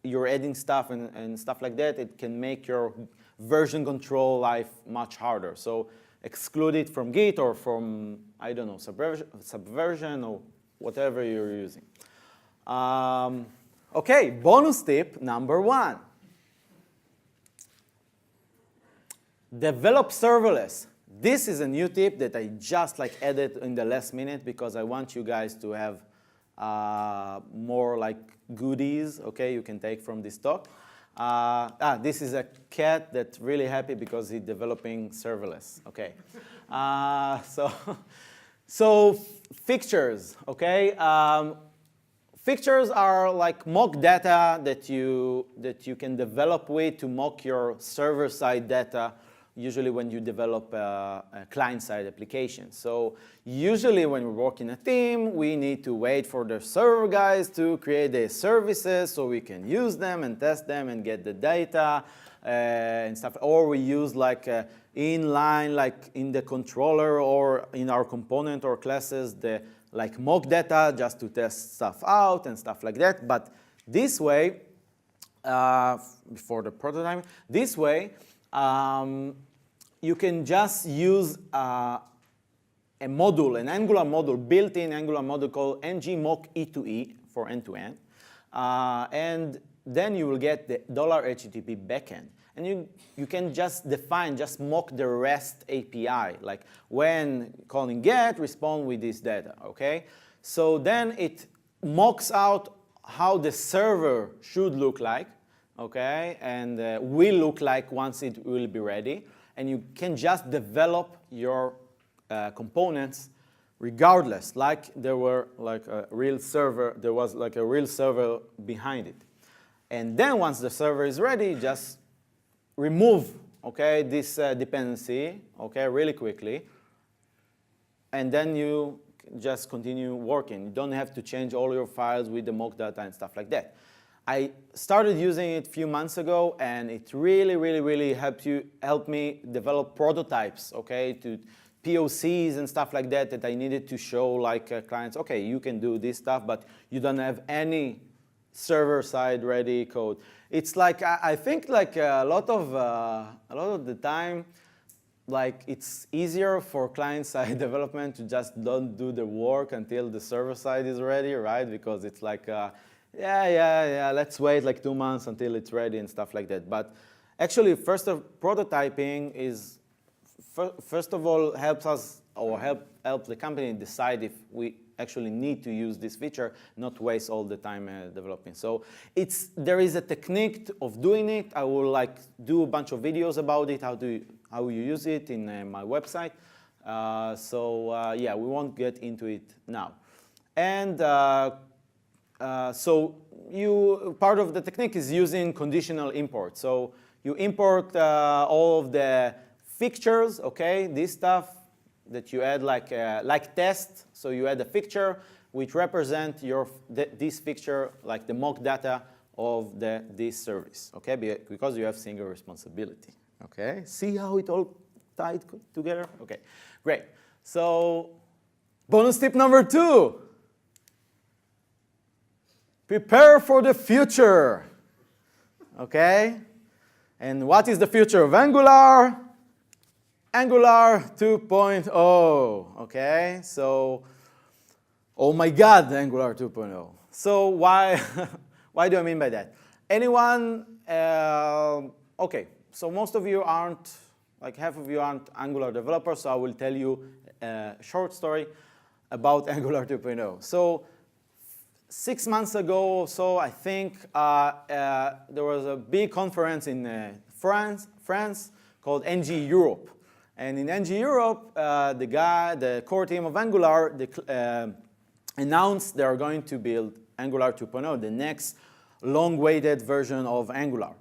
you're adding stuff and stuff like that, it can make your version control life much harder. So exclude it from Git or from, I don't know, Subversion or whatever you're using. Okay, bonus tip number 1. Develop serverless. This is a new tip that I just like added in the last minute because I want you guys to have more like goodies, okay, you can take from this talk. This is a cat that's really happy because he's developing serverless, okay. So fixtures, okay. Fixtures are like mock data that you can develop with to mock your server-side data, usually when you develop a client-side application. So usually when we work in a team, we need to wait for the server guys to create the services so we can use them and test them and get the data and stuff. Or we use like inline, like in the controller or in our component or classes, the like mock data just to test stuff out and stuff like that. But this way, before the prototype, this way, you can just use a module, an Angular module, built-in Angular module called ngmock E2E for end-to-end. And then you will get the $HTTP backend. And you can just define, just mock the REST API, like when calling get, respond with this data, okay? So then it mocks out how the server should look like, okay, and will look like once it will be ready. And you can just develop your components regardless, like there were like a real server, there was like a real server behind it. And then once the server is ready, just remove, okay, this dependency, okay, really quickly. And then you just continue working. You don't have to change all your files with the mock data and stuff like that. I started using it a few months ago, and it really, really, really helped me develop prototypes, okay, to POCs and stuff like that that I needed to show like clients, okay, you can do this stuff, but you don't have any server-side ready code. It's like I think like a lot of the time, like it's easier for client-side development to just don't do the work until the server-side is ready, right? Because it's like yeah, let's wait like 2 months until it's ready and stuff like that. But actually, prototyping is, first of all, helps us or help the company decide if we actually need to use this feature, not waste all the time developing. So there is a technique of doing it. I will like do a bunch of videos about it, how you use it in my website. Yeah, we won't get into it now. And so part of the technique is using conditional import. So you import all of the fixtures, okay, this stuff that you add like test. So you add a fixture which represent this fixture, like the mock data of this service, okay, because you have single responsibility, okay. See how it all tied together? Okay, great. So bonus tip number 2. prepare for the future. Okay? And what is the future of Angular? Angular 2.0. Okay? So, oh my God, Angular 2.0. So why, why do I mean by that? Anyone, okay, so most of you aren't, like half of you aren't Angular developers, so I will tell you a short story about Angular 2.0. So 6 months ago or so, I think, there was a big conference in France called NG Europe. And in NG Europe, the core team of Angular announced they are going to build Angular 2.0, the next long-awaited version of Angular.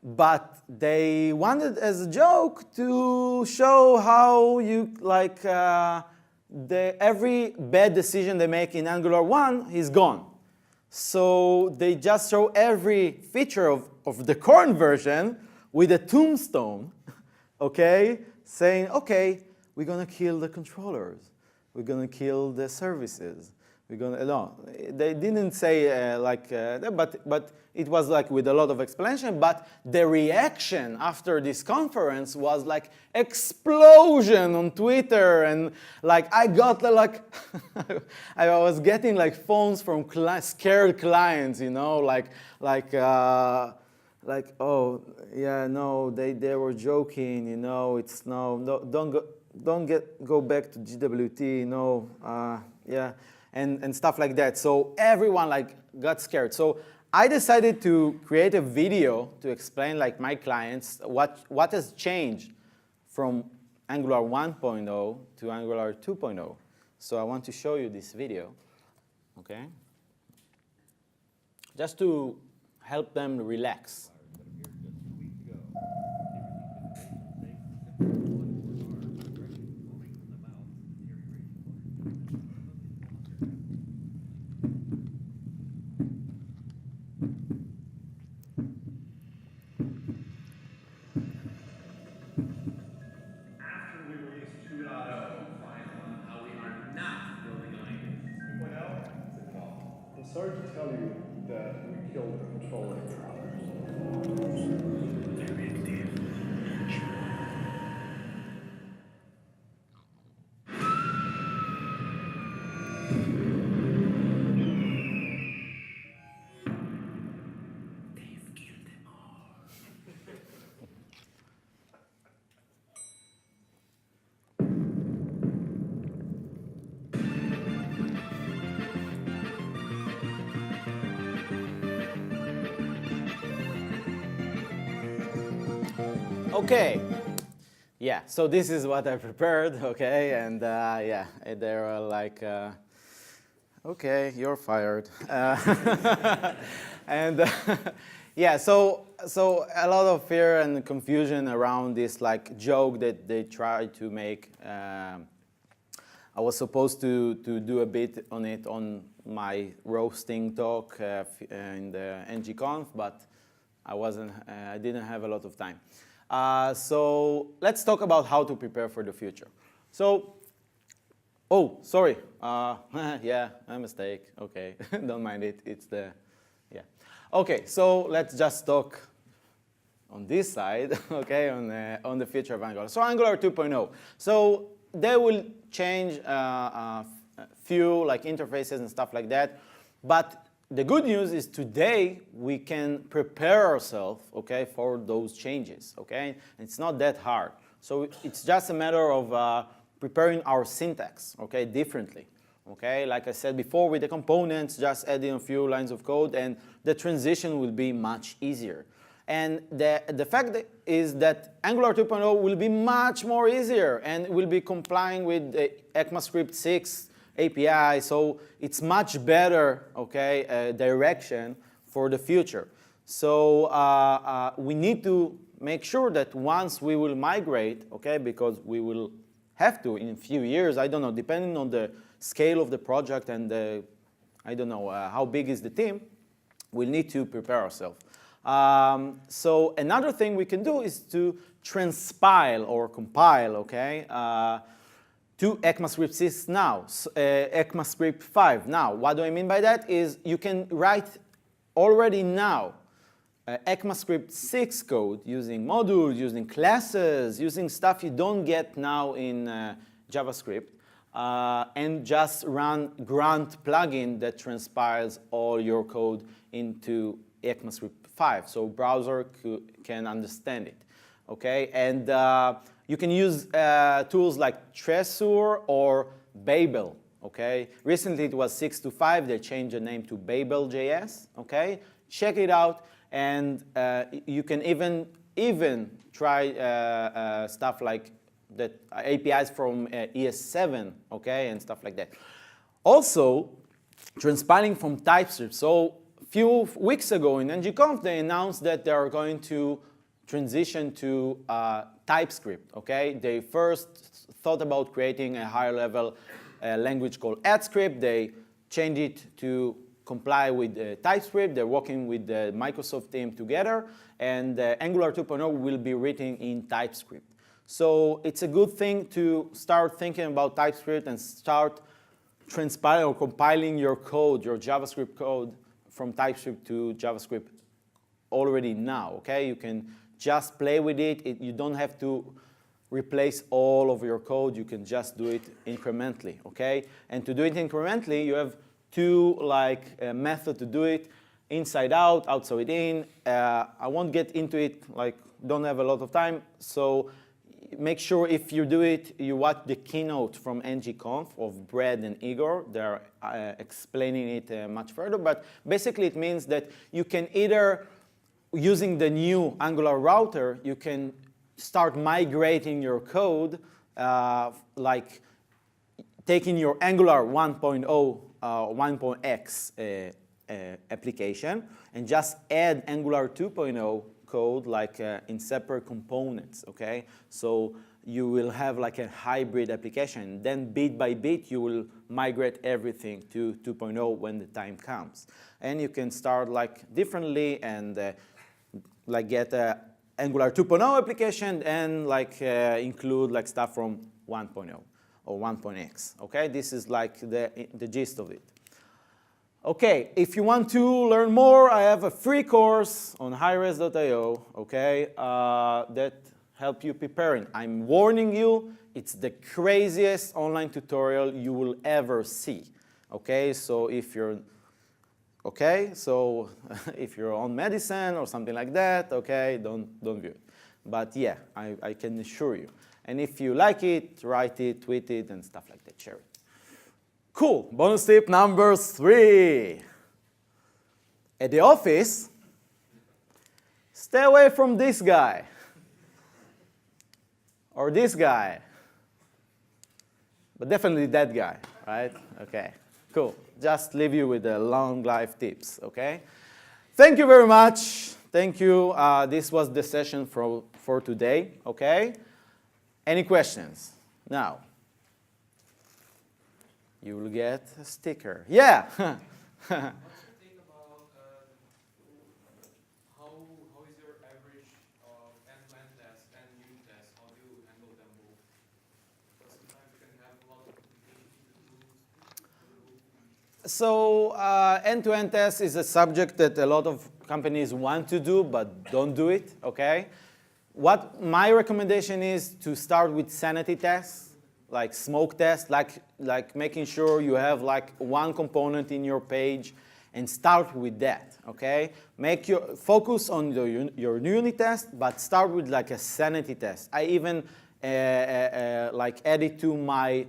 But they wanted, as a joke, to show how you, like, every bad decision they make in Angular 1 is gone. So they just show every feature of the current version with a tombstone, okay, saying, okay, we're going to kill the controllers. We're going to kill the services. We're going to, no, they didn't say like that, but it was like with a lot of explanation. But the reaction after this conference was like explosion on Twitter, and like I got like I was getting like phones from scared clients, you know, like oh yeah, no, they were joking, you know, it's no don't go back to GWT, no, yeah. And stuff like that. So everyone like got scared. So I decided to create a video to explain like my clients what has changed from Angular 1.0 to Angular 2.0. So I want to show you this video, okay? Just to help them relax. Sorry to tell you that we killed the controller drivers. They've killed them all. Okay, yeah, so this is what I prepared, okay, and yeah, they were like, okay, you're fired. And yeah, so a lot of fear and confusion around this like joke that they tried to make. I was supposed to do a bit on it on my roasting talk in the ngconf, but I didn't have a lot of time. So let's talk about how to prepare for the future. So, oh, sorry. Yeah, my mistake. Okay, don't mind it. It's the, yeah. Okay, so let's just talk on this side, okay, on the future of Angular. So Angular 2.0. So they will change a few like interfaces and stuff like that, but the good news is today we can prepare ourselves, okay, for those changes, okay? It's not that hard. So it's just a matter of preparing our syntax, okay, differently, okay? Like I said before, with the components, just adding a few lines of code, and the transition will be much easier. And the fact is that Angular 2.0 will be much more easier, and will be complying with the ECMAScript 6 API, so it's much better, okay, direction for the future. So we need to make sure that once we will migrate, okay, because we will have to in a few years, I don't know, depending on the scale of the project and I don't know how big is the team, we'll need to prepare ourselves. So another thing we can do is to transpile or compile, okay, to ECMAScript 6 now, ECMAScript 5 now. What do I mean by that is you can write already now ECMAScript 6 code using modules, using classes, using stuff you don't get now in JavaScript, and just run Grunt plugin that transpiles all your code into ECMAScript 5, so browser can understand it. Okay, and you can use tools like Tresor or Babel. Okay, recently it was 6.5. They changed the name to Babel.js. Okay, check it out. And you can even try stuff like that APIs from ES7, okay, and stuff like that. Also, transpiling from TypeScript. So a few weeks ago in ngconf, they announced that they are going to transition to TypeScript, okay? They first thought about creating a higher level language called AdScript. They changed it to comply with TypeScript. They're working with the Microsoft team together, and Angular 2.0 will be written in TypeScript. So it's a good thing to start thinking about TypeScript and start transpiling or compiling your code, your JavaScript code from TypeScript to JavaScript already now, okay? You can just play with it. You don't have to replace all of your code. You can just do it incrementally, okay? And to do it incrementally, you have two methods to do it: inside out, outside in. I won't get into it, don't have a lot of time. So make sure if you do it, you watch the keynote from ngconf of Brad and Igor. They're explaining it much further. But basically, it means that you can either, using the new Angular router, you can start migrating your code, like taking your Angular 1.0 1.x application and just add Angular 2.0 code in separate components, okay? So you will have like a hybrid application. Then bit by bit, you will migrate everything to 2.0 when the time comes. And you can start differently and get a Angular 2.0 application and include stuff from 1.0. or 1.x, okay? This is the gist of it. Okay, if you want to learn more, I have a free course on highres.io, okay, that help you preparing. I'm warning you, it's the craziest online tutorial you will ever see, okay? So if you're, if you're on medicine or something like that, okay, don't view it. But yeah, I can assure you. And if you like it, write it, tweet it, and stuff like that, share it. Cool, bonus tip number 3. At the office, stay away from this guy. Or this guy. But definitely that guy, right? Okay, cool. Just leave you with the long life tips, okay? Thank you very much. Thank you. This was the session for today, okay? Any questions? Now, you will get a sticker. Yeah. What's your take about how is your average of end-to-end tests and unit tests? How do you handle them both? Because sometimes you can have a lot of complications. So end-to-end test is a subject that a lot of companies want to do but don't do it, okay? What my recommendation is to start with sanity tests, like smoke tests, like making sure you have one component in your page and start with that, okay? Focus on your unit test, but start with a sanity test. I even add it to my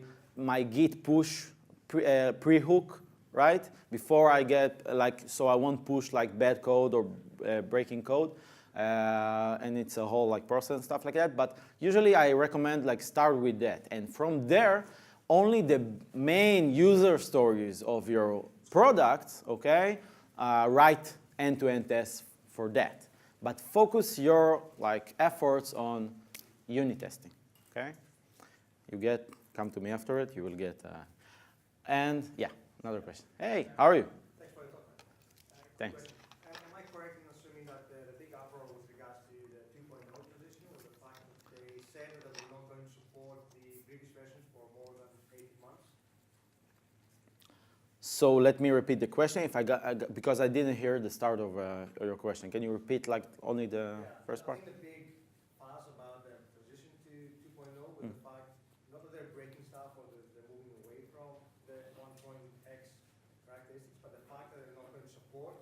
Git push pre-hook, right? Before I get so I won't push bad code or breaking code. And it's a whole process and stuff like that. But usually I recommend start with that. And from there, only the main user stories of your products, okay, write end-to-end tests for that. But focus your efforts on unit testing, okay? Come to me after it, you will get, and yeah, another question. Hey, how are you? Thanks for the talk. Thanks. Am I correct in assuming that the big uproar with regards to the 2.0 transition was the fact that they said that they were not going to support the previous versions for more than So let me repeat the question. If because I didn't hear the start of your question. Can you repeat like only the first part? I think the big fuss about the transition to 2.0 with the fact, not that they're breaking stuff or they're moving away from the 1.x characteristics, but the fact that they're not going to support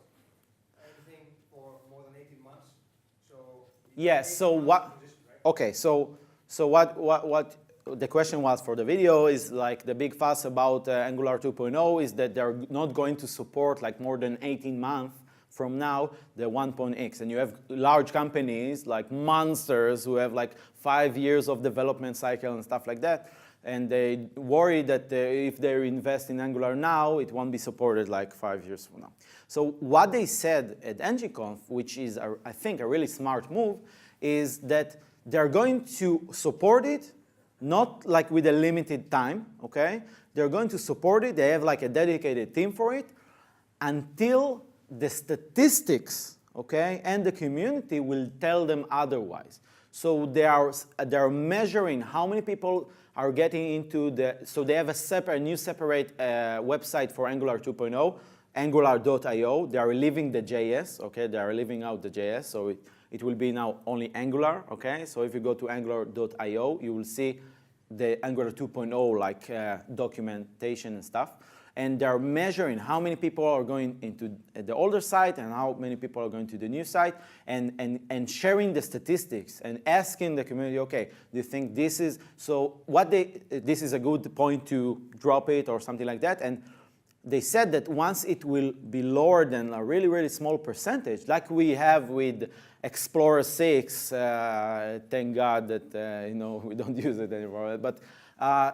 anything for more than 18 months. So Yes. So what? Right? Okay. So what the question was for the video is like the big fuss about Angular 2.0 is that they're not going to support like more than 18 months from now the 1.x, and you have large companies like monsters who have like 5 years of development cycle and stuff like that, and they worry that if they invest in Angular now, it won't be supported like 5 years from now. So what they said at ngConf, which is I think a really smart move, is that they're going to support it not like with a limited time, okay? They're going to support it. They have like a dedicated team for it until the statistics, okay, and the community will tell them otherwise. So they are measuring how many people are getting into the, so they have a new separate website for Angular 2.0, angular.io. They are leaving the JS, okay? They are leaving out the JS, so it will be now only Angular, okay? So if you go to angular.io, you will see the Angular 2.0 like documentation and stuff. And they're measuring how many people are going into the older site and how many people are going to the new site, and sharing the statistics and asking the community, okay, do you think this is, so this is a good point to drop it or something like that. And they said that once it will be lower than a really, really small percentage, like we have with Explorer 6, thank God that we don't use it anymore, but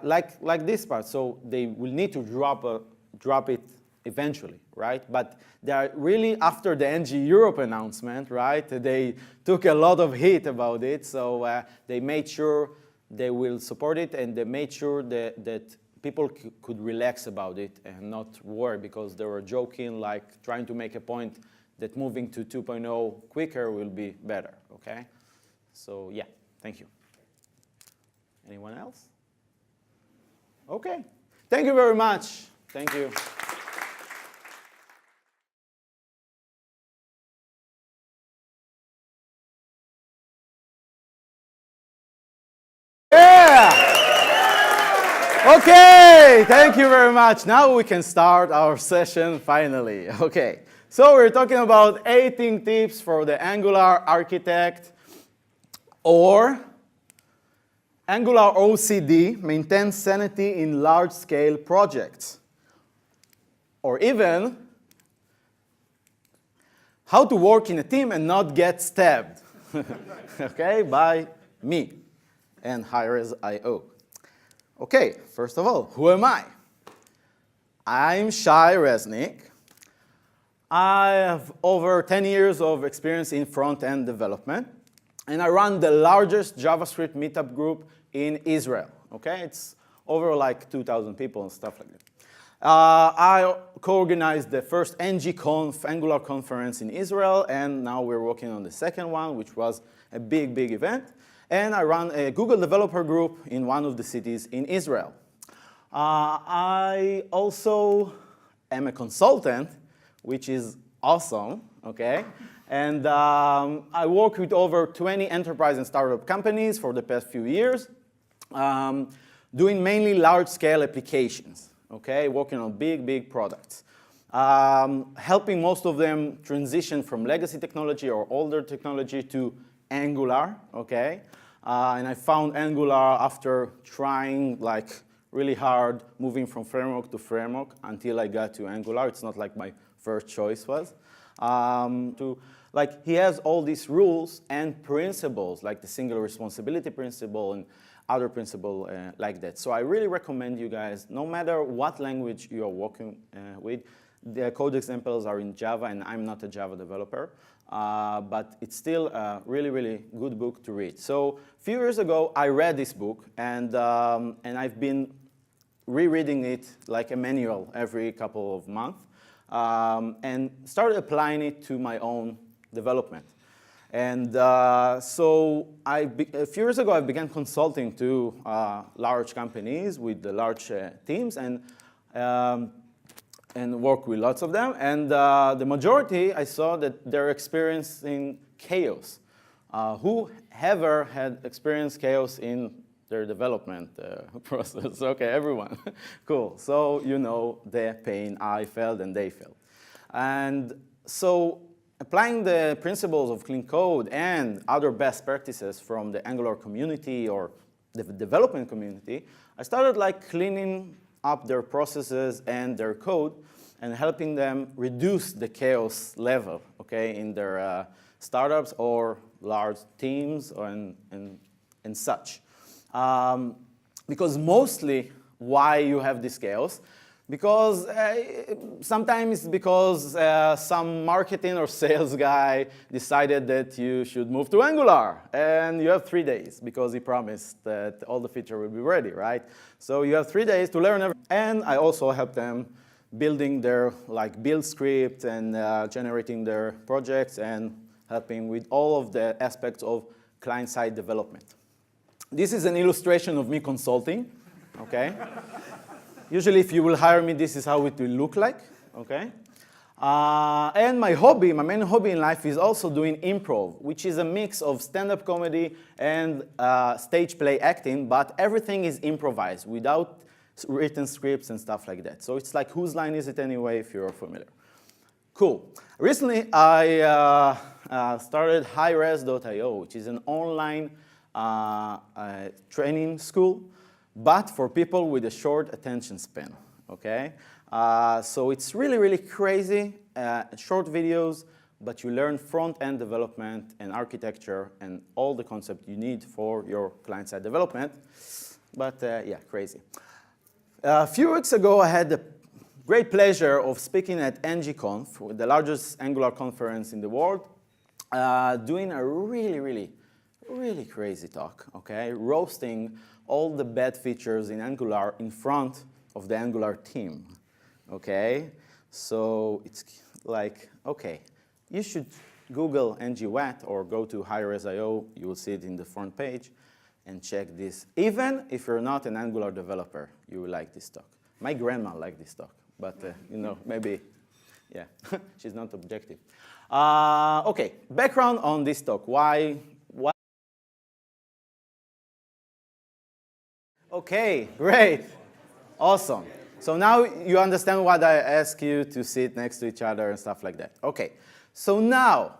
like this part, so they will need to drop it eventually, right? But they are really, after the NG Europe announcement, right, they took a lot of heat about it, so they made sure they will support it, and they made sure that people could relax about it and not worry, because they were joking, like trying to make a point that moving to 2.0 quicker will be better, okay? So yeah, thank you. Anyone else? Okay, thank you very much. Thank you. Yeah! Okay, thank you very much. Now we can start our session finally. Okay, so we're talking about 18 tips for the Angular architect, or Angular OCD, maintain sanity in large-scale projects, or even how to work in a team and not get stabbed, okay, by me and Shai Reznik. Okay, first of all, who am I? I'm Shai Reznik. I have over 10 years of experience in front-end development, and I run the largest JavaScript meetup group in Israel. Okay, it's over like 2,000 people and stuff like that. I co-organized the first ngConf Angular conference in Israel, and now we're working on the second one, which was a big, big event. And I run a Google developer group in one of the cities in Israel. I also am a consultant, which is awesome, okay? And I work with over 20 enterprise and startup companies for the past few years, doing mainly large-scale applications, okay? Working on big, big products. Helping most of them transition from legacy technology or older technology to Angular, okay? And I found Angular after trying like really hard, moving from framework to framework until I got to Angular. It's not like my first choice was. Like he has all these rules and principles, like the single responsibility principle and other principle like that. So I really recommend you guys, no matter what language you are working with, the code examples are in Java, and I'm not a Java developer. But it's still a really, really good book to read. So a few years ago, I read this book, and I've been rereading it like a manual every couple of months, and started applying it to my own development. And so a few years ago, I began consulting to large companies with the large teams, and and work with lots of them. And the majority, I saw that they're experiencing chaos. Whoever had experienced chaos in their development process? Okay, everyone. Cool. So you know the pain I felt and they felt. And so applying the principles of clean code and other best practices from the Angular community or the development community, I started like cleaning up their processes and their code and helping them reduce the chaos level, okay, in their startups or large teams and such. Because mostly why you have this chaos, because sometimes because some marketing or sales guy decided that you should move to Angular, and you have 3 days because he promised that all the feature will be ready, right? So you have 3 days to learn everything. And I also help them building their like build script and generating their projects and helping with all of the aspects of client-side development. This is an illustration of me consulting, okay? Usually, if you will hire me, this is how it will look like, okay? And my main hobby in life is also doing improv, which is a mix of stand-up comedy and stage play acting, but everything is improvised without written scripts and stuff like that. So it's like, whose line is it anyway, if you're familiar? Cool. Recently, I started highres.io, which is an online training school, but for people with a short attention span, okay? So it's really, really crazy, short videos, but you learn front-end development and architecture and all the concepts you need for your client-side development. But yeah, crazy. A few weeks ago, I had the great pleasure of speaking at ngConf, the largest Angular conference in the world, doing a really crazy talk, okay? Roasting all the bad features in Angular in front of the Angular team, okay? So it's like, okay, you should Google ngWet or go to highres.io, you will see it in the front page, and check this. Even if you're not an Angular developer, you will like this talk. My grandma liked this talk, but you know, maybe, yeah, she's not objective. Okay, background on this talk. Why? Okay, great. Awesome. So now you understand why I ask you to sit next to each other and stuff like that. Okay, so now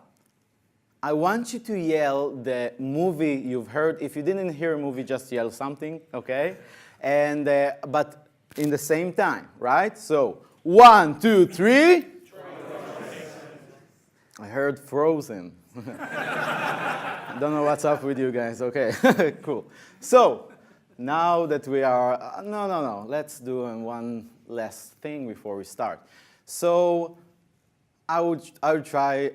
I want you to yell the movie you've heard. If you didn't hear a movie, just yell something, okay? And, but in the same time, right? So 1, 2, 3. I heard Frozen. I don't know what's up with you guys. Okay, cool. So now that we are, no, let's do one last thing before we start. So I would try,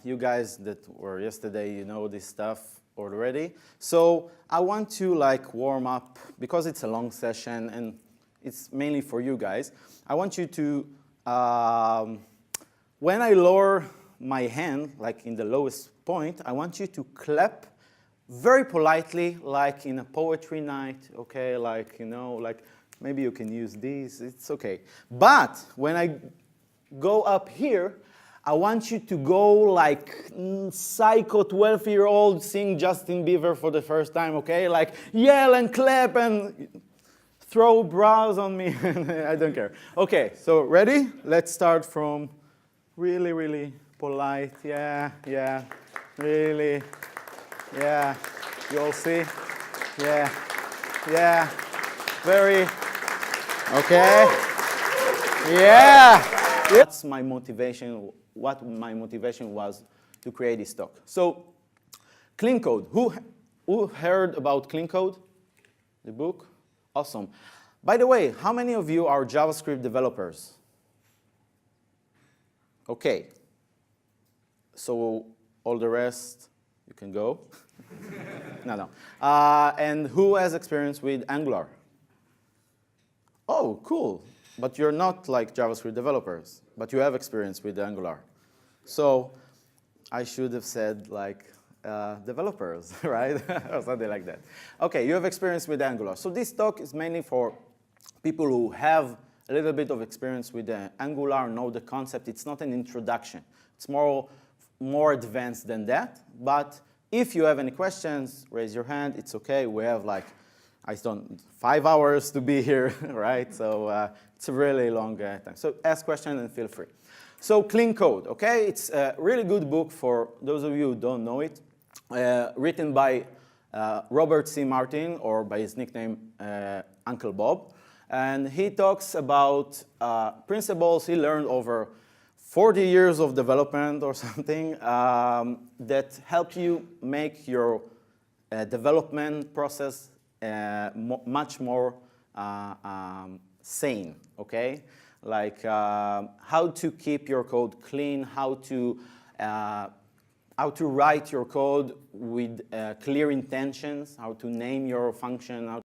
you guys that were yesterday, you know this stuff already. So I want to like warm up, because it's a long session and it's mainly for you guys. I want you to, when I lower my hand, like in the lowest point, I want you to clap very politely, like in a poetry night, okay? Like, you know, like maybe you can use these, it's okay. But when I go up here, I want you to go like psycho 12-year-old sing Justin Bieber for the first time, okay? Like yell and clap and throw brows on me, I don't care. Okay, so ready? Let's start from really polite, yeah, really. Yeah, you all see? Yeah, very, okay. Yeah, that's my motivation, what my motivation was to create this talk. So, Clean Code, who heard about Clean Code? The book? Awesome. By the way, how many of you are JavaScript developers? Okay, so all the rest, you can go. No. And who has experience with Angular? Oh, cool. But you're not like JavaScript developers, but you have experience with Angular. So I should have said like developers, right? Or something like that. Okay, you have experience with Angular. So this talk is mainly for people who have a little bit of experience with Angular, know the concept. It's not an introduction. It's more advanced than that. But if you have any questions, raise your hand. It's OK. We have like, 5 hours to be here, right? So it's a really long time. So ask questions and feel free. So clean code, OK? It's a really good book for those of you who don't know it, written by Robert C. Martin, or by his nickname, Uncle Bob. And he talks about principles he learned over 40 years of development or something that help you make your development process much more sane, okay? Like how to keep your code clean, how to write your code with clear intentions, how to name your function, how